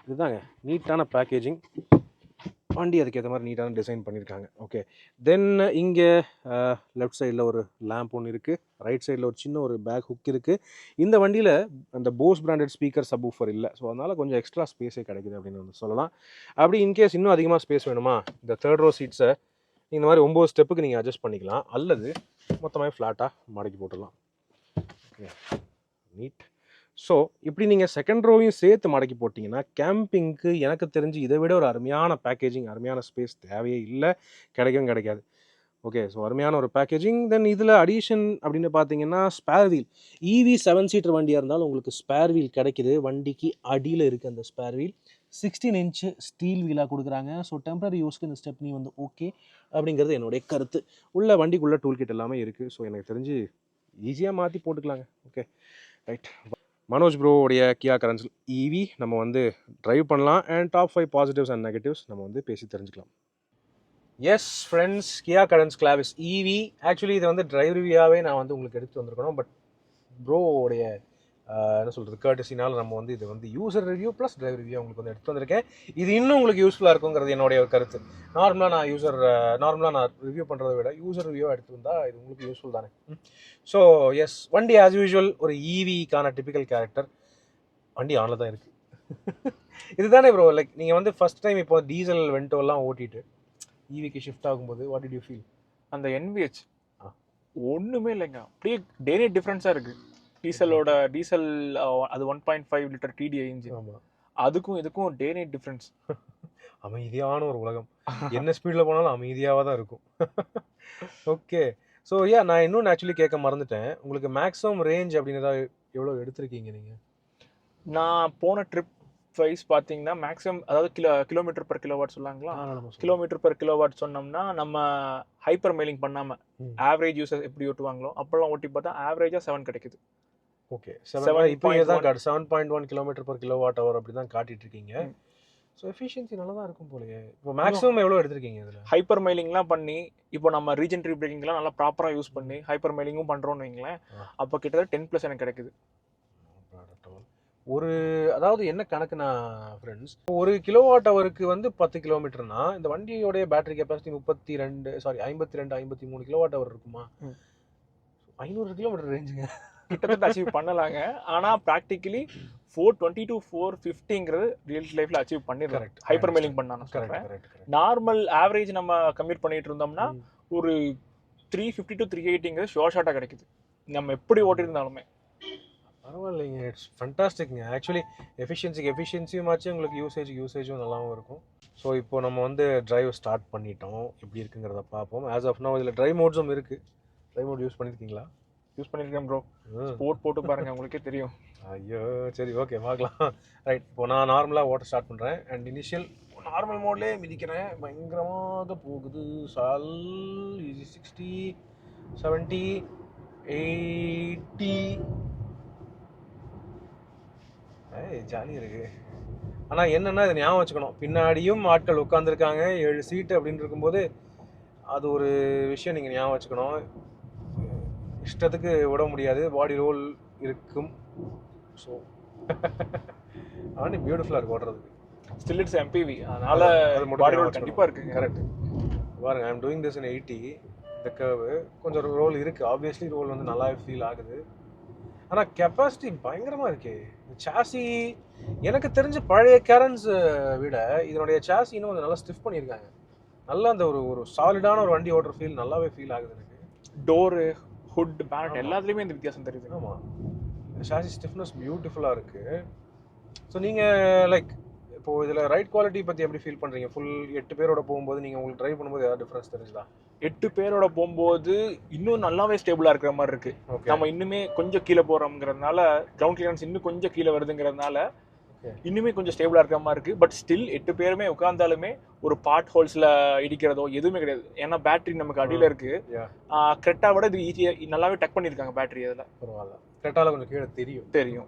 இதுதாங்க நீட்டான பேக்கேஜிங். வண்டி அதுக்கேற்ற மாதிரி நீட்டான டிசைன் பண்ணியிருக்காங்க. ஓகே, தென் இங்கே லெஃப்ட் சைடில் ஒரு லேம்ப் ஒன்று இருக்குது. ரைட் சைடில் ஒரு சின்ன ஒரு பேக் ஹுக் இருக்குது. இந்த வண்டியில் அந்த போஸ் பிராண்டட் ஸ்பீக்கர் சப்வூஃபர் இல்லை. ஸோ அதனால் கொஞ்சம் எக்ஸ்ட்ரா ஸ்பேஸே கிடைக்குது அப்படின்னு வந்து சொல்லலாம். அப்படி இன்கேஸ் இன்னும் அதிகமாக ஸ்பேஸ் வேணுமா, இந்த தேர்ட் ரோ சீட்ஸை இந்த மாதிரி 9 ஸ்டெப்புக்கு நீங்கள் அட்ஜஸ்ட் பண்ணிக்கலாம். அல்லது மொத்தமாக ஃப்ளாட்டாக மடக்கி போட்டுடலாம். Okay, NEET. ஸோ இப்படி நீங்கள் செகண்ட் ரோவையும் சேர்த்து மடக்கி போட்டிங்கன்னா கேம்பிங்க்கு எனக்கு தெரிஞ்சு இதை விட ஒரு அருமையான பேக்கேஜிங், அருமையான ஸ்பேஸ் தேவையே இல்லை, கிடைக்கவும் கிடைக்காது. ஓகே, ஸோ அருமையான ஒரு பேக்கேஜிங். தென் இதில் அடிஷன் அப்படின்னு பார்த்தீங்கன்னா ஸ்பேர் வீல். இவி 7 சீட்டர் வண்டியாக இருந்தாலும் உங்களுக்கு ஸ்பேர் வீல் கிடைக்குது. வண்டிக்கு அடியில் இருக்குது அந்த ஸ்பேர் வீல். 16 இன்ச்சு ஸ்டீல் வீலாக கொடுக்குறாங்க. ஸோ டெம்பரரி யூஸ்க்கு இந்த ஸ்டெப்னி வந்து ஓகே அப்படிங்கிறது என்னுடைய கருத்து. உள்ள வண்டிக்குள்ளே டூல் கிட் எல்லாமே இருக்குது. ஸோ எனக்கு தெரிஞ்சு ஈஸியாக மாற்றி போட்டுக்கலாங்க. Okay, right. மனோஜ் ப்ரோவுடைய கியா கரன்ஸ் ஈவி நம்ம வந்து ட்ரைவ் பண்ணலாம். And top 5 positives and negatives நம்ம வந்து பேசி தெரிஞ்சுக்கலாம். Yes friends, Kia Carens Clavis EV actually இதை வந்து டிரைவ் ரிவ்யூவாகவே நான் வந்து உங்களுக்கு எடுத்து வந்திருக்கணும். பட் ப்ரோவுடைய என்ன சொல்கிறது கர்டசினால் நம்ம வந்து இது வந்து user review plus drive review உங்களுக்கு வந்து எடுத்து வந்திருக்கேன். இது இன்னும் உங்களுக்கு யூஸ்ஃபுல்லாக இருக்குங்கிறது என்னுடைய ஒரு கருத்து. நார்மலாக நான் ரிவ்யூ பண்ணுறதை விட யூசர் ரிவ்யூவாக எடுத்து வந்தால் இது உங்களுக்கு யூஸ்ஃபுல் தானே. ஸோ எஸ், வண்டி ஆஸ் யூஷுவல் ஒரு ஈவிக்கான டிபிக்கல் கேரக்டர். வண்டி ஆனில் தான் இருக்குது. இதுதானே ப்ரோ, லைக் நீங்கள் வந்து ஃபஸ்ட் டைம் இப்போ டீசல் வென்டோலாம் ஓட்டிட்டு ஈவிக்கு ஷிஃப்ட் ஆகும்போது வாட் டிட் யூ ஃபீல்? அந்த என்விஹெச் ஒன்றுமே இல்லைங்க, அப்படியே டேனே டிஃப்ரென்ஸாக இருக்குது. டீசல் அது 1.5 லிட்டர் டிடிஐ இன்ஜின். ஆமாம், அதுக்கும் இதுக்கும் டேனே டிஃப்ரென்ஸ். அமைதியான ஒரு உலகம். என்ன ஸ்பீடில் போனாலும் அமைதியாக தான் இருக்கும். ஓகே, ஸோ நான் இன்னும் ஆக்சுவலி கேட்க மறந்துட்டேன். உங்களுக்கு மேக்ஸிமம் ரேஞ்ச் அப்படின்றதா எவ்வளோ எடுத்திருக்கீங்க நீங்கள்? நான் போன ட்ரிப் வைஸ் பார்த்தீங்கன்னா மேக்ஸிமம், அதாவது கிலோமீட்டர் பர் கிலோவாட் சொல்லாங்களா, கிலோமீட்டர் பர் கிலோவாட் சொன்னோம்னா நம்ம ஹைப்பர் மெயிலிங் பண்ணாமல் ஆவரேஜ் யூசர் எப்படி ஓட்டுவாங்களோ அப்போல்லாம் ஓட்டி பார்த்தா ஆவரேஜாக 7 கிடைக்குது. ஓகே, 7 இப்போ தான் காட்டு 7.1 கிலோமீட்டர் பர் கிலோவாட் ஹவர் அப்படி தான் காட்டிட்டு இருக்கீங்க. ஸோ எஃபிஷியன்சி நல்லா தான் இருக்கும் போலயே. இப்போ மேக்ஸிமம் எவ்வளோ எடுத்திருக்கீங்க இதில்? ஹைப்பர் மெயிலிங்லாம் பண்ணி இப்போ நம்ம ரீஜென்ட்ரி பிரேக்கிங்லாம் நல்லா ப்ராப்பராக யூஸ் பண்ணி ஹைப்பர் மெயிலிங்கும் பண்ணுறோன்னு வைங்களேன், அப்போ கிட்டத்தட்ட 10+ எனக்கு கிடைக்குது. ஒரு அதாவது என்ன கணக்குனா ஃப்ரெண்ட்ஸ், 1 கிலோவாட் ஹவருக்கு வந்து 10 கிலோமீட்டர்னா இந்த வண்டியோடைய பேட்டரி கெப்பாசிட்டி 53 கிலோவாட் ஹவர் இருக்குமா? 500 கிலோமீட்டர் ரேஞ்சுங்க கிட்டத்தட்ட அச்சீவ் பண்ணலாங்க. ஆனால் ப்ராக்டிக்கலி 420 to 450ங்கிறது ரியல் லைஃப்ல அச்சீவ் பண்ணிடுறேன் ஹைப்பர் மெயிலிங் பண்ணா. நான் சொல்றேன் நார்மல் ஆவரேஜ் நம்ம கம்ப்யூட் பண்ணிட்டு இருந்தோம்னா ஒரு 350 to 380ங்கிறது ஷோர் ஷார்ட்டாக கிடைக்குது நம்ம எப்படி ஓட்டிருந்தாலுமே. பரவாயில்லைங்க, இட்ஸ் ஃபண்டாஸ்டிக்ங்க. ஆக்சுவலி எஃபிஷியன்சியும் ஆச்சு, உங்களுக்கு யூசேஜும் நல்லாவும் இருக்கும். ஸோ இப்போ நம்ம வந்து டிரைவ் ஸ்டார்ட் பண்ணிட்டோம், எப்படி இருக்குங்கிறத பார்ப்போம். ஆஸ் ஆஃப் நோ இதில் ட்ரைவ் மோட்ஸும் இருக்குது. ட்ரைவ் மோட் யூஸ் பண்ணியிருக்கீங்களா? யூஸ் பண்ணியிருக்கேன் ப்ரோ. ஸ்போர்ட் போட்டு பாருங்கள் உங்களுக்கே தெரியும். ஐயோ சரி, ஓகே பார்க்கலாம். ரைட், இப்போ நான் நார்மலாக ஓட்ட ஸ்டார்ட் பண்ணுறேன். அண்ட் இனிஷியல் நார்மல் மோட்லேயே மிதிக்கிறேன். பயங்கரமாக போகுது. 60, 70, 80, ஜாலியாக இருக்கு. ஆனால் என்னென்னா இதை ஞாபகம் வச்சுக்கணும், பின்னாடியும் ஆட்கள் உட்காந்துருக்காங்க 7 சீட்டு அப்படின்னு இருக்கும்போது அது ஒரு விஷயம் நீங்கள் ஞாபகம் வச்சுக்கணும். இஷ்டத்துக்கு விட முடியாது, பாடி ரோல் இருக்கும். ஸோ ஆனால் பியூட்டிஃபுல்லாக இருக்கு ஓடுறதுக்கு. ஸ்டில் இட்ஸ் MPV, அதனால பாடி ரோல் கண்டிப்பாக இருக்குங்க. கரெக்ட். பாருங்க, I am doing this in 80. இந்த கர்வு கொஞ்சம் ரோல் இருக்குது, ஆப்வியஸ்லி ரோல் வந்து நல்லாவே ஃபீல் ஆகுது. ஆனால் கெப்பாசிட்டி பயங்கரமாக இருக்கே. சாசி எனக்கு தெரிஞ்ச பழைய கேரன்ஸ் விட இதனுடைய சாசி இன்னும் கொஞ்சம் நல்லா ஸ்டிஃப் பண்ணியிருக்காங்க. நல்லா அந்த ஒரு சாலிடான ஒரு வண்டி ஓட்டுற ஃபீல் நல்லாவே ஃபீல் ஆகுது எனக்கு. டோரு, ஹுட், பேனட் எல்லாத்துலேயுமே இந்த வித்தியாசம் தெரியுது. ஆமாம், சாசி ஸ்டிஃப்னஸ் பியூட்டிஃபுல்லாக இருக்குது. ஸோ நீங்கள் லைக் இப்போது இதில் ரைட் குவாலிட்டி பற்றி எப்படி ஃபீல் பண்ணுறீங்க? ஃபுல் 8 பேரோட போகும்போது நீங்கள் உங்களுக்கு ட்ரைவ் பண்ணும்போது ஏதாவது டிஃப்ரென்ஸ் தெரிஞ்சுதா? 8 பேரோட போகும்போது இன்னும் நல்லாவே ஸ்டேபிளாக இருக்கிற மாதிரி இருக்கு. நம்ம இன்னுமே கொஞ்சம் கீழே போகிறோம்ங்கிறதுனால, கிரவுண்ட் கிளியரன்ஸ் இன்னும் கொஞ்சம் கீழே வருதுங்கிறதுனால இன்னுமே கொஞ்சம் ஸ்டேபிளாக இருக்கிற மாதிரி இருக்கு. பட் ஸ்டில் 8 பேருமே உட்காந்தாலுமே ஒரு பார்ட் ஹோல்ஸில் இடிக்கிறதோ எதுவுமே கிடையாது. ஏன்னா பேட்டரி நமக்கு அடியில் இருக்கு. கிரெட்டா விட இது ஈஸியாக நல்லாவே டக் பண்ணியிருக்காங்க பேட்டரி. அதில் பரவாயில்ல, கிரெட்டால கொஞ்சம் கீழே தெரியும்.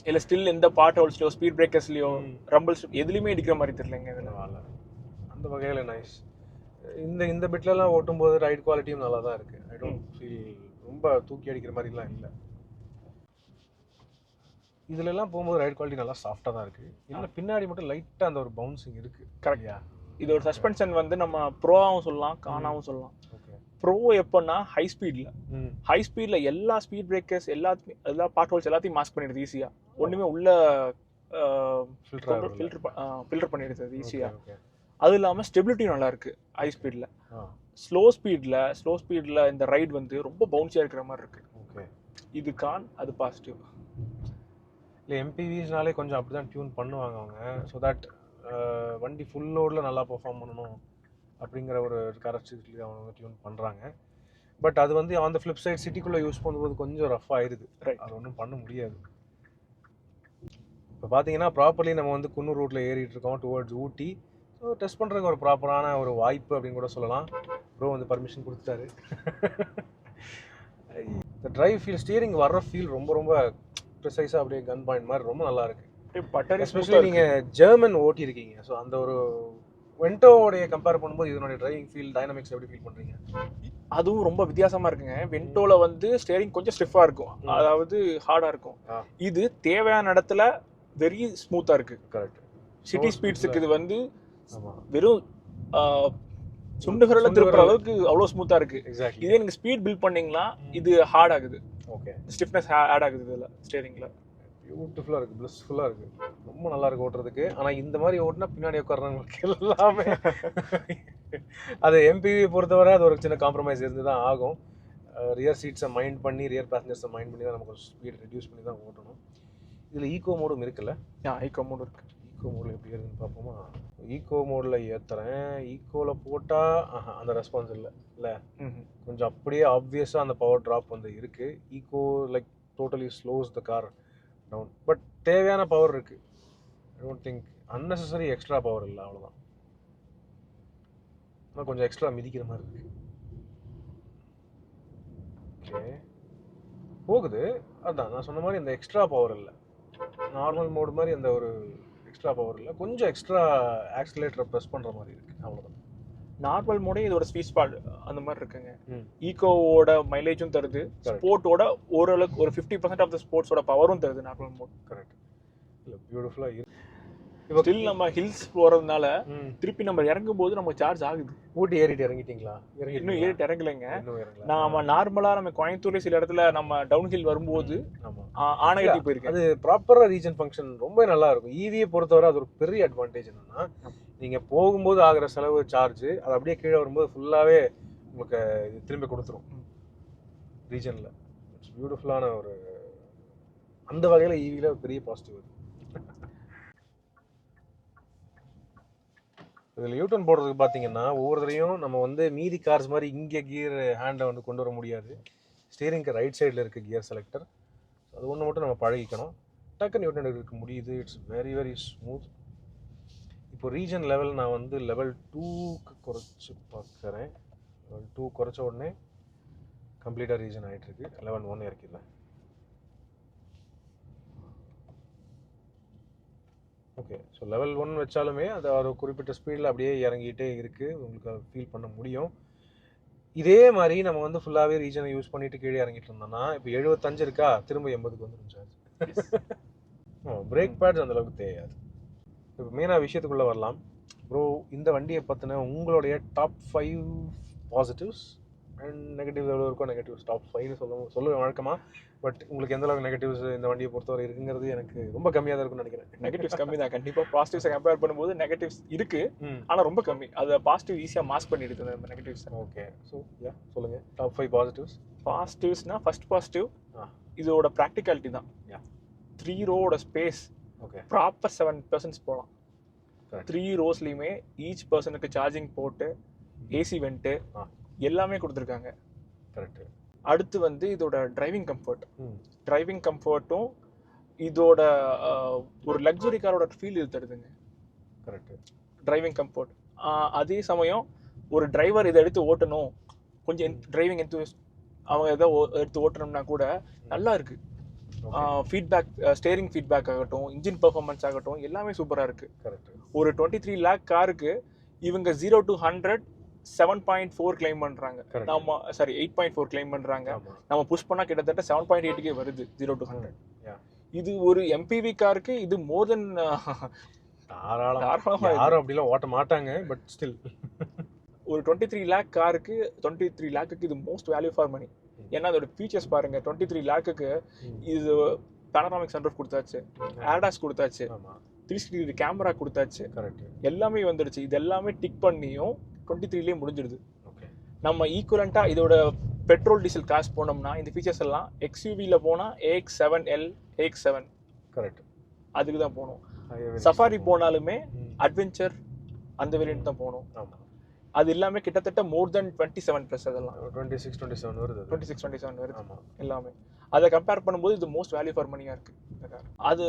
இல்லை ஸ்டில் எந்த பார்ட் ஹோல்ஸ்லையோ ஸ்பீட் பிரேக்கர்ஸ்லையோ ரம்பிள்ஸ் எதுலையுமே இடிக்கிற மாதிரி தெரியலங்க இதில். அந்த வகையில் நைஸ். இந்த பிட்லலாம் ஓட்டும்போது ரைட் குவாலிட்டியும் நல்லா தான் இருக்குது. ஐ டோன்ட் ஃபீல் ரொம்ப தூக்கி அடிக்கிற மாதிரிலாம் இல்லை. இதுலலாம் போகும்போது ரைட் குவாலிட்டி நல்லா சாஃப்டாக தான் இருக்குது. இல்லை பின்னாடி மட்டும் லைட்டாக அந்த ஒரு பவுன்சிங் இருக்குது. கரெக்டா? இது ஒரு சஸ்பென்ஷன் வந்து நம்ம ப்ரோவாகவும் சொல்லலாம், கானாவும் சொல்லலாம். ப்ரோ எப்போன்னா ஹை ஸ்பீடில் எல்லா ஸ்பீட் பிரேக்கர்ஸ் எல்லா பார்ட் ஹோல்ஸ் எல்லாத்தையும் மாஸ்க் பண்ணிடுது ஈஸியாக. ஒன்றுமே உள்ள ஃபில்டர் பண்ணிடுது ஈஸியாக. அது இல்லாமல் ஸ்டெபிலிட்டியும் நல்லா இருக்கு ஹை ஸ்பீடில். ஸ்லோ ஸ்பீடில் இந்த ரைடு வந்து ரொம்ப பவுன்ஸியாக இருக்கிற மாதிரி இருக்கு. இது கான், அது பாசிட்டிவ். இல்லை எம்பிவிஸ்னாலே கொஞ்சம் அப்படி தான் டியூன் பண்ணுவாங்க அவங்க. ஸோ தட் வண்டி ஃபுல் லோடில் நல்லா பெர்ஃபார்ம் பண்ணணும் அப்படிங்கிற ஒரு கரெக்ட் அவங்க டியூன் பண்ணுறாங்க. பட் அது வந்து ஆன் த ஃப்ளிப் சைட் சிட்டிக்குள்ளே யூஸ் பண்ணும்போது கொஞ்சம் ரஃப் ஆயிடுது. அது ஒன்றும் பண்ண முடியாது. இப்போ பார்த்தீங்கன்னா ப்ராப்பர்லி நம்ம வந்து குன்னூர் ரூட்டில் ஏறிட்டு இருக்கோம் டுவர்ட்ஸ் ஊட்டி. ஸோ டெஸ்ட் பண்ணுறதுக்கு ஒரு ப்ராப்பரான ஒரு வாய்ப்பு அப்படின்னு கூட சொல்லலாம். ப்ரோ வந்து பர்மிஷன் கொடுத்துட்டாரு. இந்த டிரைவ் ஃபீல், ஸ்டியரிங் வர்ற ஃபீல் ரொம்ப ரொம்ப ப்ரிசைஸாக அப்படியே கன் பாயிண்ட் மாதிரி ரொம்ப நல்லா இருக்கு. எஸ்பெஷலி நீங்கள் ஜெர்மன் ஓட்டியிருக்கீங்க. ஸோ அந்த ஒரு வென்டோடைய கம்பேர் பண்ணும்போது இதனுடைய டிரைவிங் ஃபீல் டைனமிக்ஸ் எப்படி ஃபீல் பண்ணுறீங்க? அதுவும் ரொம்ப வித்தியாசமாக இருக்குங்க. வென்டோவில் வந்து ஸ்டியரிங் கொஞ்சம் ஸ்டிஃபாக இருக்கும், அதாவது ஹார்டாக இருக்கும். இது தேவையான இடத்துல வெரி ஸ்மூத்தாக இருக்குது. கரெக்ட். சிட்டி ஸ்பீட்ஸுக்கு இது வந்து வெறும் சுண்டுகிறல திருப்புற அளவுக்கு அவ்வளோ ஸ்மூத்தாக இருக்கு. இதே நீங்கள் ஸ்பீட் பில்ட் பண்ணீங்கன்னா இது ஹார்ட் ஆகுது. ஓகே, ஸ்டிஃப்னஸ் ஆட் ஆகுது இதில் ஸ்டியரிங்கில். பியூட்டிஃபுல்லாக இருக்குது, பிளிஸ்ஃபுல்லாக இருக்குது, ரொம்ப நல்லா இருக்குது ஓட்டுறதுக்கு. ஆனால் இந்த மாதிரி ஓட்டினா பின்னாடி உட்கார்றவங்களுக்கு எல்லாமே அது எம்பிவி பொறுத்தவரை அது ஒரு சின்ன காம்ப்ரமைஸ் இருந்து தான் ஆகும். ரியர் சீட்ஸை மைண்ட் பண்ணி, ரியர் பேசஞ்சர்ஸை மைண்ட் பண்ணி தான் நமக்கு ஸ்பீட் ரெடியூஸ் பண்ணி தான் ஓட்டணும். இதில் ஈகோ மோடும் இருக்குல்ல? ஈகோ மோடு இருக்குது. ஈகோ மோடில் எப்படி இருக்குன்னு பார்ப்போமா? ஈகோ மோடில் ஏற்றுறேன். ஈகோவில் போட்டால் அந்த ரெஸ்பான்ஸ் இல்லை. கொஞ்சம் அப்படியே ஆப்வியஸாக அந்த பவர் ட்ராப் வந்து இருக்குது. Eco like totally slows the car down. But தேவையான பவர் இருக்குது. I don't think unnecessary extra power இல்லை, அவ்வளோதான். ஆனால் கொஞ்சம் எக்ஸ்ட்ரா மிதிக்கிற மாதிரி இருக்குது. ஓகே, போகுது. அதுதான் நான் சொன்ன மாதிரி அந்த எக்ஸ்ட்ரா பவர் இல்லை. நார்மல் மோடு மாதிரி அந்த ஒரு எக்ஸ்ட்ரா பவர் இல்லை. கொஞ்சம் எக்ஸ்ட்ரா ஆக்சிலேட்டரை ப்ரெஸ் பண்ணுற மாதிரி இருக்குது, அவ்வளோதான். நார்மல் மோடே இதோட ஸ்வீட் ஸ்பாட் அந்த மாதிரி இருக்குங்க. ஈகோவோட மைலேஜும் தருது, ஸ்போர்ட்டோட ஓரளவுக்கு ஒரு 50% ஆஃப் த ஸ்போர்ட்ஸோட பவரும் தருது நார்மல் மோட். கரெக்ட். இல்லை பியூட்டிஃபுல்லாக இருக்கு. இப்போ ஸ்டில் நம்ம ஹில்ஸ் போகிறதுனால திருப்பி நம்ம இறங்கும் போது நமக்கு சார்ஜ் ஆகுது. ஊட்டி ஏறிட்டு இறங்கிட்டீங்களா? இன்னும் ஏறிட்டு இறங்கலைங்க. நம்ம நார்மலாக நம்ம கோயம்புத்தூர்ல சில இடத்துல நம்ம டவுன் ஹில் வரும்போது ஆனகட்டி போயிருக்கு. அது ப்ராப்பராக ரீஜன் ஃபங்க்ஷன் ரொம்ப நல்லா இருக்கும். ஈவியை பொறுத்தவரை அது ஒரு பெரிய அட்வான்டேஜ் என்னன்னா, நீங்கள் போகும்போது ஆகிற செலவு சார்ஜ் அது அப்படியே கீழே வரும்போது ஃபுல்லாகவே உங்களுக்கு இது திரும்பி கொடுத்துரும் ரீஜனில். இட்ஸ் பியூட்டிஃபுல்லான ஒரு அந்த வகையில் ஈவியில் ஒரு பெரிய பாசிட்டிவ் அது. இதில் யூட்டர்ன் போடுறதுக்கு பார்த்தீங்கன்னா ஒவ்வொரு தடையும் நம்ம வந்து மீதி கார்ஸ் மாதிரி இங்கே கியர் ஹேண்டை வந்து கொண்டு வர முடியாது. ஸ்டீரிங்க்கு ரைட் சைடில் இருக்குது கியர் செலக்டர். அது ஒன்று மட்டும் நம்ம பழகிக்கணும். டக்குன்னு யூட்டர்ன் எடுக்க முடியுது. It's very very smooth. இப்போ ரீஜன் லெவல் நான் வந்து லெவல் 2க்கு குறைச்சி பார்க்குறேன். லெவல் 2 குறைச்ச உடனே கம்ப்ளீட்டாக ரீஜன் ஆகிட்டுருக்கு. லெவல் 1 இறக்கிடுறேன். ஓகே. ஸோ லெவல் 1 வச்சாலுமே அது ஒரு குறிப்பிட்ட ஸ்பீடில் அப்படியே இறங்கிட்டே இருக்குது, உங்களுக்கு ஃபீல் பண்ண முடியும். இதே மாதிரி நம்ம வந்து ஃபுல்லாகவே ரீஜனை யூஸ் பண்ணிட்டு கீழே இறங்கிட்டு இருந்தோம்னா இப்போ 75 இருக்கா, திரும்ப 80க்கு வந்துடும் சார்ஜ். பிரேக் பேட்ஸ் அந்த அளவுக்கு தெரியாது. இப்போ மெயினாக விஷயத்துக்குள்ளே வரலாம். ப்ரோ, இந்த வண்டியை பற்றின உங்களுடைய டாப் 5 பாசிட்டிவ்ஸ் அண்ட் நெகட்டிவ்ஸ் எவ்வளோ இருக்கோ, நெகட்டிவ்ஸ் டாப் 5ன்னு சொல்லுவேன் வழக்கமாக. பட் உங்களுக்கு எந்த அளவுக்கு நெகட்டிவ்ஸ் இந்த வண்டியை பொறுத்தவரை இருக்குங்கிறது எனக்கு ரொம்ப கம்மியாக தான் இருக்குன்னு நினைக்கிறேன். நெகட்டிவ்ஸ் கம்மி தான் கண்டிப்பாக. பாசிட்டிவ்ஸை கம்பேர் பண்ணும்போது நெகட்டிவ்ஸ் இருக்கு, ஆனால் ரொம்ப கம்மி. அதை பாசிட்டிவ் ஈஸியாக மாஸ்க் பண்ணிடுது அந்த நெகட்டிவ்ஸ். ஓகே. ஸோ சொல்லுங்கள் டாப் 5 பாசிட்டிவ்ஸ். பாசிட்டிவ்ஸ்னா ஃபர்ஸ்ட் பாசிட்டிவ் இதோட ப்ராக்டிகாலிட்டி தான். 3 ரோட ஸ்பேஸ், ஓகே, ப்ராப்பர் 7 பர்சன்ஸ் போகலாம். 3 ரோஸ்லையுமே ஈச் பர்சனுக்கு சார்ஜிங் போட்டு ஏசி வெண்ட்டு எல்லாமே கொடுத்துருக்காங்க. கரெக்ட். அடுத்து வந்து இதோட டிரைவிங் கம்ஃபர்ட்டும் இதோட ஒரு லக்ஸுரி காரோட ஃபீல் இது தருதுங்க. கரெக்ட். Driving comfort. அதே சமயம் ஒரு டிரைவர் இதை எடுத்து ஓட்டணும், கொஞ்சம் டிரைவிங் அவங்க எதை எடுத்து ஓட்டணும்னா கூட நல்லா இருக்கு. ஃபீட்பேக், ஸ்டேரிங் ஃபீட்பேக் ஆகட்டும், இன்ஜின் பெர்ஃபார்மன்ஸ் ஆகட்டும், எல்லாமே சூப்பராக இருக்கு. கரெக்ட். ஒரு 23 லேக் காருக்கு இவங்க 0 to 100 7.4 கிளைம் பண்றாங்க. நம்ம 8.4 கிளைம் பண்றாங்க. நம்ம புஷ் பண்ணா கிட்டத்தட்ட 7.8க்கே வருது 0 to 100. இது ஒரு எம்பிவி காருக்கு இது மோர் தென் தாராளமா. யாரும் அப்படிலாம் ஓட்ட மாட்டாங்க, பட் ஸ்டில் ஒரு 23 லேக் காருக்கு 23 லேக்குக்கு இது மோஸ்ட் வேல்யூ ஃபார் மணி. ஏன்னா அதோட ஃபீச்சர்ஸ் பாருங்க. 23 லேக்குக்கு இது பேனராமிக் சன்ரூஃப் கொடுத்தாச்சு, ஏர்டாஸ் கொடுத்தாச்சு, 360 கேமரா கொடுத்தாச்சு, எல்லாமே வந்துடுச்சு. இது எல்லாமே டிக் பண்ணியும் 23லேயே முடிஞ்சிடுது. நம்ம ஈக்குவலண்டா இதோட பெட்ரோல் டீசல் காசு போனோம்னா இந்த ஃபீச்சர்ஸ் எல்லாம் எக்ஸ்யூவியில் போனால் AX7L, AX7 கரெக்ட் அதுக்கு தான் போகணும். சஃபாரி போனாலுமே அட்வென்ச்சர் அந்த வேரியன்ட் தான் போகணும். அது எல்லாமே கிட்டத்தட்ட மோர் தென் 27+. அதெல்லாம் 26-27 வருது. 26-27 வருது எல்லாமே. அதை கம்பேர் பண்ணும்போது இது மோஸ்ட் வேல்யூ ஃபார் மணியாக இருக்கு. அது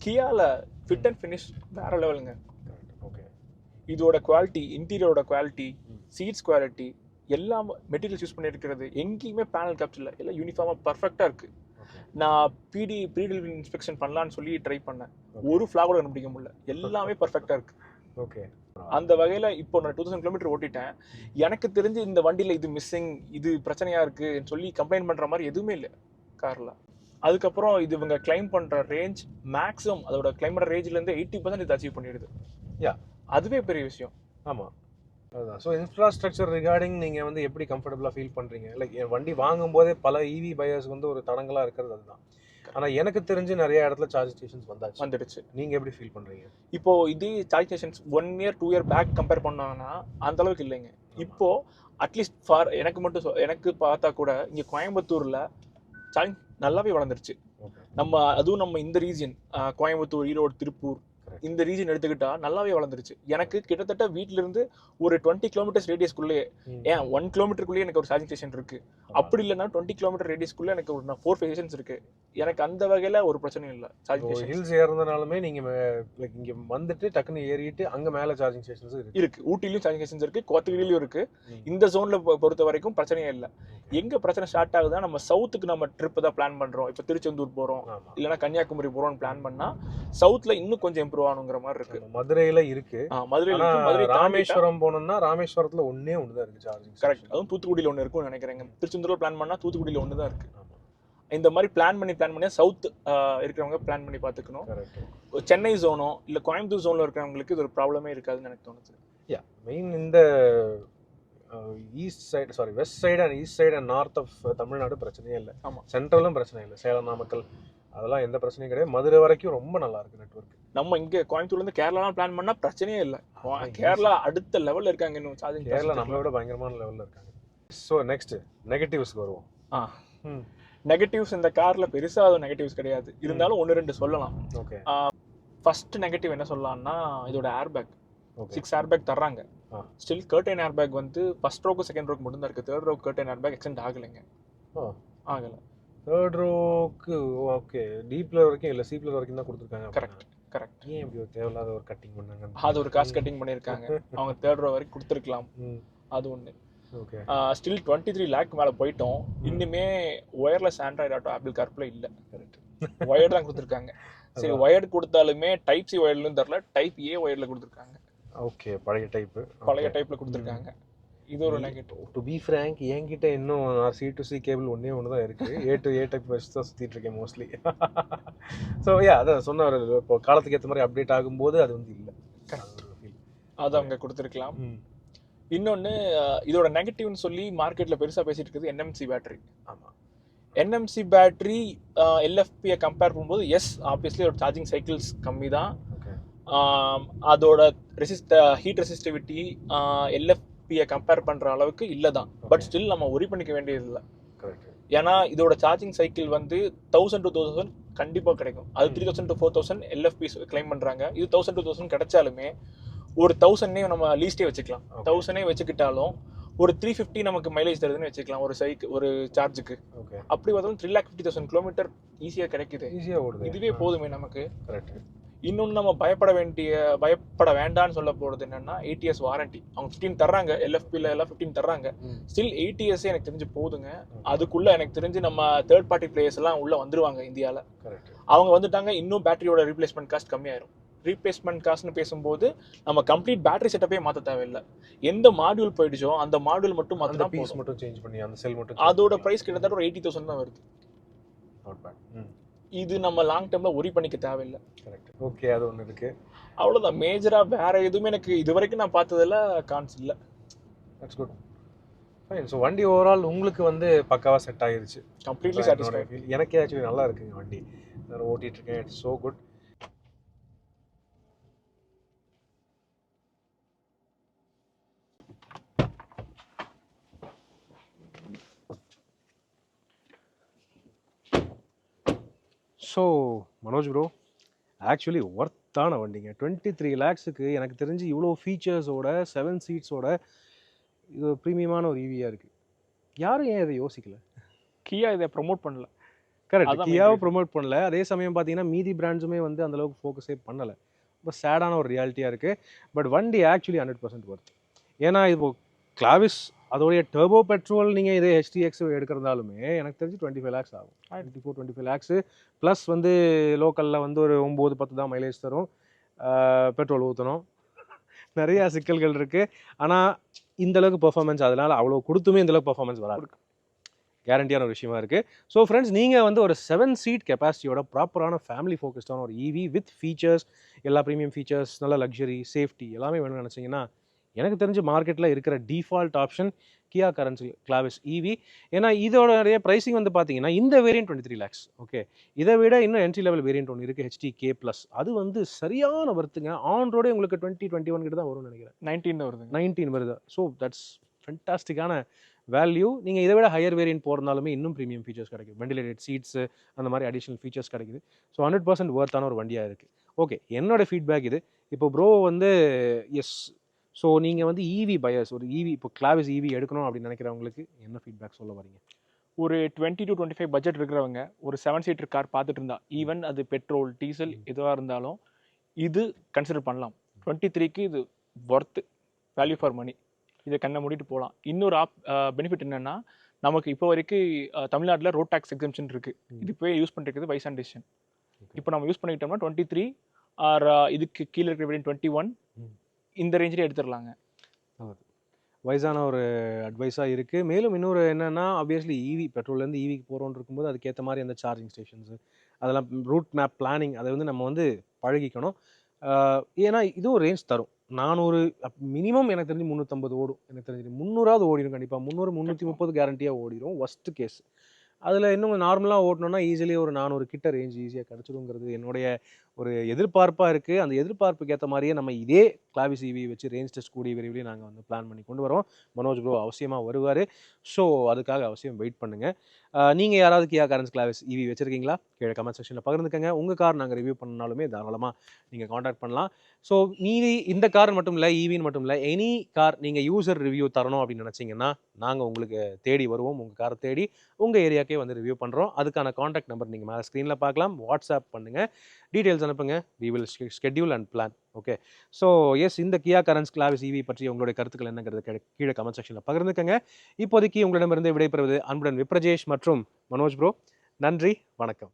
கியால ஃபிட் அண்ட் ஃபினிஷ் வேற லெவலுங்க. இதோட குவாலிட்டி, இன்டீரியரோட குவாலிட்டி, சீட்ஸ் குவாலிட்டி, எல்லா மெட்டீரியல்ஸ் யூஸ் பண்ணியிருக்கிறது எங்கேயுமே பேனல் கேப்ஸ் இல்லை, எல்லாம் யூனிஃபார்மாக பர்ஃபெக்டாக இருக்குது. நான் ப்ரீ டெலிவரி இன்ஸ்பெக்ஷன் பண்ணலான்னு சொல்லி ட்ரை பண்ணேன், ஒரு ஃப்ளாக் கூட கண்டுபிடிக்க முடியல, எல்லாமே பர்ஃபெக்டாக இருக்குது. ஓகே. அந்த வகையில் இப்போ நான் 2000 கிலோமீட்டர் ஓட்டிட்டேன். எனக்கு தெரிஞ்சு இந்த வண்டியில் இது மிஸ்ஸிங், இது பிரச்சனையாக இருக்குன்னு சொல்லி கம்ப்ளைண்ட் பண்ணுற மாதிரி எதுவுமே இல்லை காரில். அதுக்கப்புறம் இது இவங்க கிளைம் பண்ணுற ரேஞ்ச் மேக்ஸிமம் அதோட கிளைம் பண்ணுற ரேஞ்சிலேருந்து 80% இது அச்சீவ் பண்ணிடுது. அதுவே பெரிய விஷயம். ஆமாம், அதுதான். ஸோ இன்ஃப்ராஸ்ட்ரக்சர் ரிகார்டிங் நீங்கள் வந்து எப்படி கம்ஃபர்டபுளாக ஃபீல் பண்ணுறீங்க? லைக் என் வண்டி வாங்கும்போதே பல இவி பையர்ஸ் வந்து ஒரு தடங்களாக இருக்கிறது அதுதான். ஆனால் எனக்கு தெரிஞ்சு நிறைய இடத்துல சார்ஜ் ஸ்டேஷன்ஸ் வந்துடுச்சு. நீங்கள் எப்படி ஃபீல் பண்ணுறீங்க? இப்போ இதே charge stations 1 year 2 year back compare பண்ணாங்கன்னா அந்த அளவுக்கு இல்லைங்க. இப்போ அட்லீஸ்ட் ஃபார் எனக்கு பார்த்தா கூட இங்கே கோயம்புத்தூரில் சார்ஜ் நல்லாவே வளர்ந்துருச்சு. அதுவும் நம்ம இந்த ரீஜியன் கோயம்புத்தூர், ஈரோடு, திருப்பூர் இந்த ரீஜன் எடுத்துக்கிட்டா நல்லாவே வளர்ந்துருச்சு. எனக்கு கிட்டத்தட்ட வீட்டில இருந்து ஒரு 20 கிலோமீட்டர்ஸ் ரேடியஸ்க்குள்ளே, 1 கிலோமீட்டருக்குள்ளேயே எனக்கு ஒரு சார்ஜிங் ஸ்டேஷன் இருக்கு. அப்படி இல்லைன்னா 20 கிலோமீட்டர் ரேடியஸ்க்குள்ளே எனக்கு ஒரு 4 ஸ்டேஷன்ஸ் இருக்கு. எனக்கு அந்த வகையில ஒரு பிரச்சனையும் இல்லை. சார்ஜிங் ஸ்டேஷன் ஹில்ஸ் ஏறதுனாலுமே நீங்க லைக் இங்க வந்துட்டு டக்குன்னு ஏறிட்டு அங்க மேல சார்ஜிங் ஸ்டேஷன்ஸ் இருக்கு. ஊட்டிலையும் சார்ஜிங் ஸ்டேஷன்ஸ் இருக்கு, கோத்தகிரிலையும் இருக்கு. இந்த ஜோன்ல பொறுத்த வரைக்கும் பிரச்சனையே இல்லை. எங்க பிரச்சனை ஸ்டார்ட் ஆகுதுன்னா, நம்ம சவுத்துக்கு நம்ம ட்ரிப் தான் பிளான் பண்றோம். இப்போ திருச்செந்தூர் போறோம், இல்லைன்னா கன்னியாகுமரி போறோம்னு பிளான் பண்ணா சவுத்ல இன்னும் கொஞ்சம் இம்ப்ரூவ் ஆகணுங்கிற மாதிரி இருக்கு. மதுரையில இருக்கு, மதுரை ராமேஸ்வரம் போனோம்னா ராமேஸ்வரத்துல ஒண்ணுதான் இருக்கு சார்ஜிங். கரெக்ட். அதுவும் தூத்துக்குடியில ஒன்று இருக்கும்னு நினைக்கிறேங்க. திருச்செந்தூர்ல பிளான் பண்ணா தூத்துக்குடியில ஒன்று தான் இருக்கு. இந்த மாதிரி பிளான் பண்ணி சவுத் இருக்கிறவங்க பிளான் பண்ணி பார்த்துக்கணும். சென்னை ஜோனோ இல்லை கோயம்புத்தூர் ஜோன்ல இருக்கிறவங்களுக்கு இது ஒரு ப்ராப்ளமே இருக்காதுன்னு எனக்கு தோணுது. மெயின் இந்த west side and east side and north of Tamil Nadu பிரச்சனையே இல்லை. சென்ட்ரலும் பிரச்சனை இல்லை. சேலம், நாமக்கல் அதெல்லாம் எந்த பிரச்சனையும் கிடையாது. மதுரை வரைக்கும் ரொம்ப நல்லா இருக்கு நெட்வொர்க். நம்ம இங்க கோயம்புத்தூர்ல இருந்து கேரளாலாம் பிளான் பண்ணா பிரச்சனையே இல்லை. கேரளா அடுத்த லெவல்ல இருக்காங்க. இன்னும் சார்ஜிங் கேரளா நம்மளை விட பயங்கரமான லெவல்ல இருக்காங்க. ஸோ நெக்ஸ்ட் நெகட்டிவ்ஸ்க்கு வருவோம். நெகட்டிவ்ஸ் இந்த கார்ல பெருசா நெகட்டிவ்ஸ் கிடையாது, இருந்தாலும் 1-2 சொல்லலாம். ஓகே. ஃபர்ஸ்ட் நெகட்டிவ் என்ன சொல்லலாம்னா, இதோட ஏர்பேக் 6 ஏர்பேக் தர்றாங்க. ஸ்டில் கர்டைன் ஏர்பேக் வந்து ஃபர்ஸ்ட் ரோக்கு செகண்ட் ரோக்கு மட்டும் தான் இருக்கு. தேர்ட் ரோக்கு கர்டைன் ஏர்பேக் எக்ஸ்டெண்ட் ஆகலைங்க. ஆகல. தேர்ட் ரோக்கு ஓகே, டீப்ல வரைக்கும் இல்ல, சீப்ல வரைக்கும் தான் கொடுத்துருக்காங்க. கரெக்ட். ஏன் இப்படி ஒரு தேவையில்லாத ஒரு கட்டிங் பண்ணாங்க? அது ஒரு காஸ்ட் கட்டிங் பண்ணிருக்காங்க. அவங்க தேர்ட் ரோ வரைக்கும் கொடுத்துருக்கலாம். அது ஒண்ணு. ஓகே. ஸ்டில் 23 லேக் மேல போயிட்டோம். இன்னுமே wireless Android auto apple CarPlay இல்ல. கரெக்ட். ஒயர்ட் தான் கொடுத்துருக்காங்க. சரி ஒயர்டு கொடுத்தாலுமே டைப் சி ஒயர்டுன்னு தெரியல, டைப் ஏ ஒயர்டில் கொடுத்துருக்காங்க. ஓகே, பழைய டைப்பு. பழைய டைப்பில் கொடுத்துருக்காங்க. இது ஒரு நெகட்டிவ். டு பி ஃப்ரேங்க், என்கிட்ட இன்னும் சி டு சி கேபிள் ஒன்று தான் இருக்குது. ஏ டைப் வச்சு தான் சுற்றிட்டு இருக்கேன் மோஸ்ட்லி. ஸோ அதான் சொன்ன இப்போ காலத்துக்கு ஏற்ற மாதிரி அப்டேட் ஆகும்போது அது வந்து இல்லை, அது அவங்க கொடுத்துருக்கலாம். இன்னொன்று இதோட நெகட்டிவ்னு சொல்லி மார்க்கெட்டில் பெருசாக பேசிட்டு இருக்குது என்எம்சி பேட்டரி. ஆமாம், என்எம்சி பேட்டரி எல்எஃபியை கம்பேர் பண்ணும்போது ஆப்வியஸ்லி ஒரு சார்ஜிங் சைக்கிள்ஸ் கம்மி தான். அதோட ஹீட் ரெசிஸ்டிவிட்டி எல்எஃபியை கம்பேர் பண்ணுற அளவுக்கு இல்லை தான். பட் ஸ்டில் நம்ம ஒரி பண்ணிக்க வேண்டியது இல்லை. ஏன்னா இதோட சார்ஜிங் சைக்கிள் வந்து 1000 to 2000 கண்டிப்பாக கிடைக்கும். அது 3000 to 4000 எல்எஃபி கிளைம் பண்ணுறாங்க. இது 1000 to 2000 கிடைச்சாலுமே ஒரு 1000 நம்ம லீஸ்டே வச்சுக்கலாம். 1000 வச்சுக்கிட்டாலும் ஒரு 350 நமக்கு மைலேஜ் தருதுன்னு வச்சுக்கலாம் ஒரு சார்ஜுக்கு. அப்படி பார்த்தோம் 3,50,000 கிலோமீட்டர் ஈஸியாக கிடைக்குது, ஈஸியாக ஓடுது. இதுவே போதுமே நமக்கு. இன்னொன்று நம்ம பயப்பட வேண்டாம்னு சொல்ல போகிறது என்னன்னா ATS வாரண்டி. அவங்க 15 தர்றாங்க, எல்எஃபியில் எல்லாம் 15 தர்றாங்க. ஸ்டில் ATS எனக்கு தெரிஞ்சு போதுங்க. அதுக்குள்ள எனக்கு தெரிஞ்சு நம்ம தேர்ட் பார்ட்டி பிளேயர்ஸ் எல்லாம் உள்ள வந்துருவாங்க இந்தியாவில். அவங்க வந்துட்டாங்க, இன்னும் பேட்டரியோட ரீப்ளேஸ்மெண்ட் காஸ்ட் கம்மியாயிரும். ரீப்ளேஸ்மெண்ட் காஸ்ட்னு பேசும்போது நம்ம கம்ப்ளீட் பேட்டரி செட்டப்பே மாற்ற தேவையில்லை. எந்த மாடியூல் போயிடுச்சோ அந்த மாடியூல் மட்டும் மாற்றினா பீஸ் மட்டும் சேஞ்ச் பண்ணி அந்த செல் மட்டும், அதோட ப்ரைஸ் கிட்டத்தட்ட ஒரு 80,000 தான் வருது. இது நம்ம லாங் டேர்ம்ல ஒரி பண்ணிக்க தேவையில்லை. கரெக்ட். ஓகே, அது ஒன்று இருக்கு. அவ்வளோதான். மேஜரா வேற எதுவுமே எனக்கு இது வரைக்கும் நான் பார்த்ததில்ல கான்ஸ் இல்லை. That's good. ஃபைன். ஸோ வண்டி ஓவரால் உங்களுக்கு வந்து பக்காவாக செட் ஆகிருச்சு. Completely satisfied. எனக்கே ஆக்சுவலி நல்லா இருக்குங்க வண்டி. நான் ஓட்டிட்டு இருக்கேன். It's so good. So Manoj bro, actually ஒர்த்தான வண்டிங்க. 23 lakhsக்கு எனக்கு தெரிஞ்சு இவ்வளோ ஃபீச்சர்ஸோட 7 சீட்ஸோட இது ப்ரீமியமான ஒரு ஈவியாக இருக்குது. யாரும் ஏன் இதை யோசிக்கல? கியா இதை ப்ரொமோட் பண்ணல. கரெக்ட், கியாவை ப்ரொமோட் பண்ணல. அதே சமயம் பார்த்தீங்கன்னா மீதி பிராண்ட்ஸுமே வந்து அந்தளவுக்கு ஃபோக்கஸே பண்ணலை. ரொம்ப சேடான ஒரு ரியாலிட்டியாக இருக்குது. பட் வண்டி ஆக்சுவலி 100% ஒர்த். ஏன்னா இப்போ கிளாவிஸ் அதோடைய டர்போ பெட்ரோல் நீங்கள் இதே HTX எடுக்கிறதாலுமே எனக்கு தெரிஞ்சு 25 lakhs ஆகும். 24-25 lakhs ப்ளஸ் வந்து லோக்கலில் வந்து ஒரு 9-10 தான் மைலேஜ் தரும். பெட்ரோல் ஊற்றணும், நிறையா சிக்கல்கள் இருக்குது. ஆனால் இந்தளவுக்கு பர்ஃபார்மன்ஸ், அதனால் அவ்வளோ கொடுத்துமே இந்தளவுக்கு பர்ஃபார்மன்ஸ் வராது. கேரண்டியான ஒரு விஷயமா இருக்குது. ஸோ ஃப்ரெண்ட்ஸ், நீங்கள் வந்து ஒரு 7 seat கெப்பாசிட்டியோட ப்ராப்பரான ஃபேமிலி ஃபோக்கஸ்டான ஒரு EV வித் ஃபீச்சர்ஸ், எல்லா ப்ரீமியம் ஃபீச்சர்ஸ், நல்ல லக்ஸரி, சேஃப்டி எல்லாமே வேணும்னு நினச்சிங்கன்னா எனக்கு தெரிஞ்சு மார்க்கெட்டில் இருக்கிற டிஃபால்ட் ஆப்ஷன் கியா கரன்சி கிளாவிஸ் EV. ஏன்னா இதோடைய ப்ரைஸிங் வந்து பார்த்தீங்கன்னா இந்த வேரியன்ட் 23 lakhs. ஓகே, இதை விட இன்னும் என்ட்ரி லெவல் வேரியன்ட் ஒன்று இருக்குது, HTK+. அது வந்து சரியான வருத்துங்க. ஆன் ரோடே உங்களுக்கு 20-21 கிட்ட தான் வரும்னு நினைக்கிறேன். 19 வருது. ஸோ தட்ஸ் ஃபென்டாஸ்டிக்கான வேல்யூ. நீங்கள் இதை விட ஹையர் வேரியன்ட் போகிறதுனாலுமே இன்னும் ப்ரீமியம் ஃபீச்சர்ஸ் கிடைக்கும். வெண்டிலேட்டட் சீட்ஸு, அந்த மாதிரி அடிஷ்னல் ஃபீச்சர்ஸ் கிடைக்குது. ஸோ 100% ஒர்த்தான ஒரு வண்டியாக இருக்குது. ஓகே, என்னோட ஃபீட்பேக் இது. இப்போ ப்ரோ வந்து ஸோ நீங்கள் வந்து EV பையர்ஸ், ஒரு EV இப்போ கிளாவிஸ் EV எடுக்கணும் அப்படின்னு நினைக்கிறவங்களுக்கு என்ன ஃபீட்பேக் சொல்ல வரீங்க? ஒரு 20 to 25 பட்ஜெட் இருக்கிறவங்க ஒரு 7 சீட்டர் கார் பார்த்துட்டு இருந்தா, ஈவன் அது பெட்ரோல் டீசல் எதுவாக இருந்தாலும் இது கன்சிடர் பண்ணலாம். 23க்கு இது ஒர்த்து, வேல்யூ ஃபார் மணி. இதை கண்ணை மூடிட்டு போகலாம். இன்னொரு பெனிஃபிட் என்னென்னா, நமக்கு இப்போ வரைக்கும் தமிழ்நாட்டில் ரோட் டேக்ஸ் எக்ஸம்ஷன் இருக்குது. இது இப்போ யூஸ் பண்ணிருக்கிறது வைஸ் அண்ட் டிசிஷன். இப்போ நம்ம யூஸ் பண்ணிக்கிட்டோம்னா 23 ஆர் இதுக்கு கீழே இருக்கிற வேரியன்ட் 21 இந்த ரேஞ்சிலே எடுத்துடலாங்க. வயசான ஒரு அட்வைஸாக இருக்குது. மேலும் இன்னொரு என்னென்னா, ஆப்வியஸ்லி EV பெட்ரோல்லேருந்து EVக்கு போகிறோன்னு இருக்கும்போது அதுக்கேற்ற மாதிரி அந்த சார்ஜிங் ஸ்டேஷன்ஸு, அதெல்லாம் ரூட் மேப் பிளானிங், அதை வந்து நம்ம வந்து பழகிக்கணும். ஏன்னா இதுவும் ரேஞ்ச் தரும். 400 மினிமம் எனக்கு தெரிஞ்சு 350 ஓடும். எனக்கு தெரிஞ்சு 300 ஓடிடும் கண்டிப்பாக. 300-330 கேரண்டியாக ஓடிடும் ஒஸ்ட் கேஸ். அதில் இன்னும் நார்மலாக ஓட்டணும்னா ஈஸிலி ஒரு 400 கிட்ட ரேஞ்ச் ஈஸியாக கிடச்சிடுங்கிறது என்னுடைய ஒரு எதிர்பார்ப்பாக இருக்குது. அந்த எதிர்பார்ப்புக்கு ஏற்ற மாதிரியே நம்ம இதே கிளாவிஸ் EV வச்சு ரேஞ்ச் டெஸ்ட் கூடிய விரைவிலே நாங்கள் வந்து பிளான் பண்ணி கொண்டு வரோம். மனோஜ் ப்ரோ அவசியமாக வருவார். ஸோ அதுக்காக அவசியம் வெயிட் பண்ணுங்கள். நீங்கள் யாராவது கியா கரன்ஸ் கிளாவிஸ் EV வச்சுருக்கீங்களா? கீழே கமெண்ட் செக்ஷனில் பகிர்ந்துக்கங்க. உங்கள் கார் நாங்கள் ரிவ்யூ பண்ணாலுமே தாராளமாக நீங்கள் காண்டாக்ட் பண்ணலாம். ஸோ மீதி இந்த கார் மட்டும் இல்லை, EVன்னு மட்டும் இல்லை, எனி கார் நீங்கள் யூசர் ரிவ்யூ தரணும் அப்படின்னு நினச்சிங்கன்னா நாங்கள் உங்களுக்கு தேடி வருவோம். உங்கள் காரை தேடி உங்கள் ஏரியாக்கே வந்து ரிவ்யூ பண்ணுறோம். அதுக்கான காண்டாக்ட் நம்பர் நீங்கள் மேலே ஸ்க்ரீனில் பார்க்கலாம். வாட்ஸ்அப் பண்ணுங்கள், டீட்டெயில்ஸ் அனுப்புங்க. We will schedule and plan. Okay, so yes, இந்த கியா கரன்ஸ் கிளாவிஸ் EV பற்றி உங்களுடைய கருத்துக்கள் என்னங்கிறது கீழே கமெண்ட் செக்ஷனில் பகிர்ந்துக்கங்க. இப்போதைக்கு உங்களிடமிருந்து விடைபெறுவது அன்புடன் விப்ரஜேஷ் மற்றும் மனோஜ் ப்ரோ. நன்றி, வணக்கம்.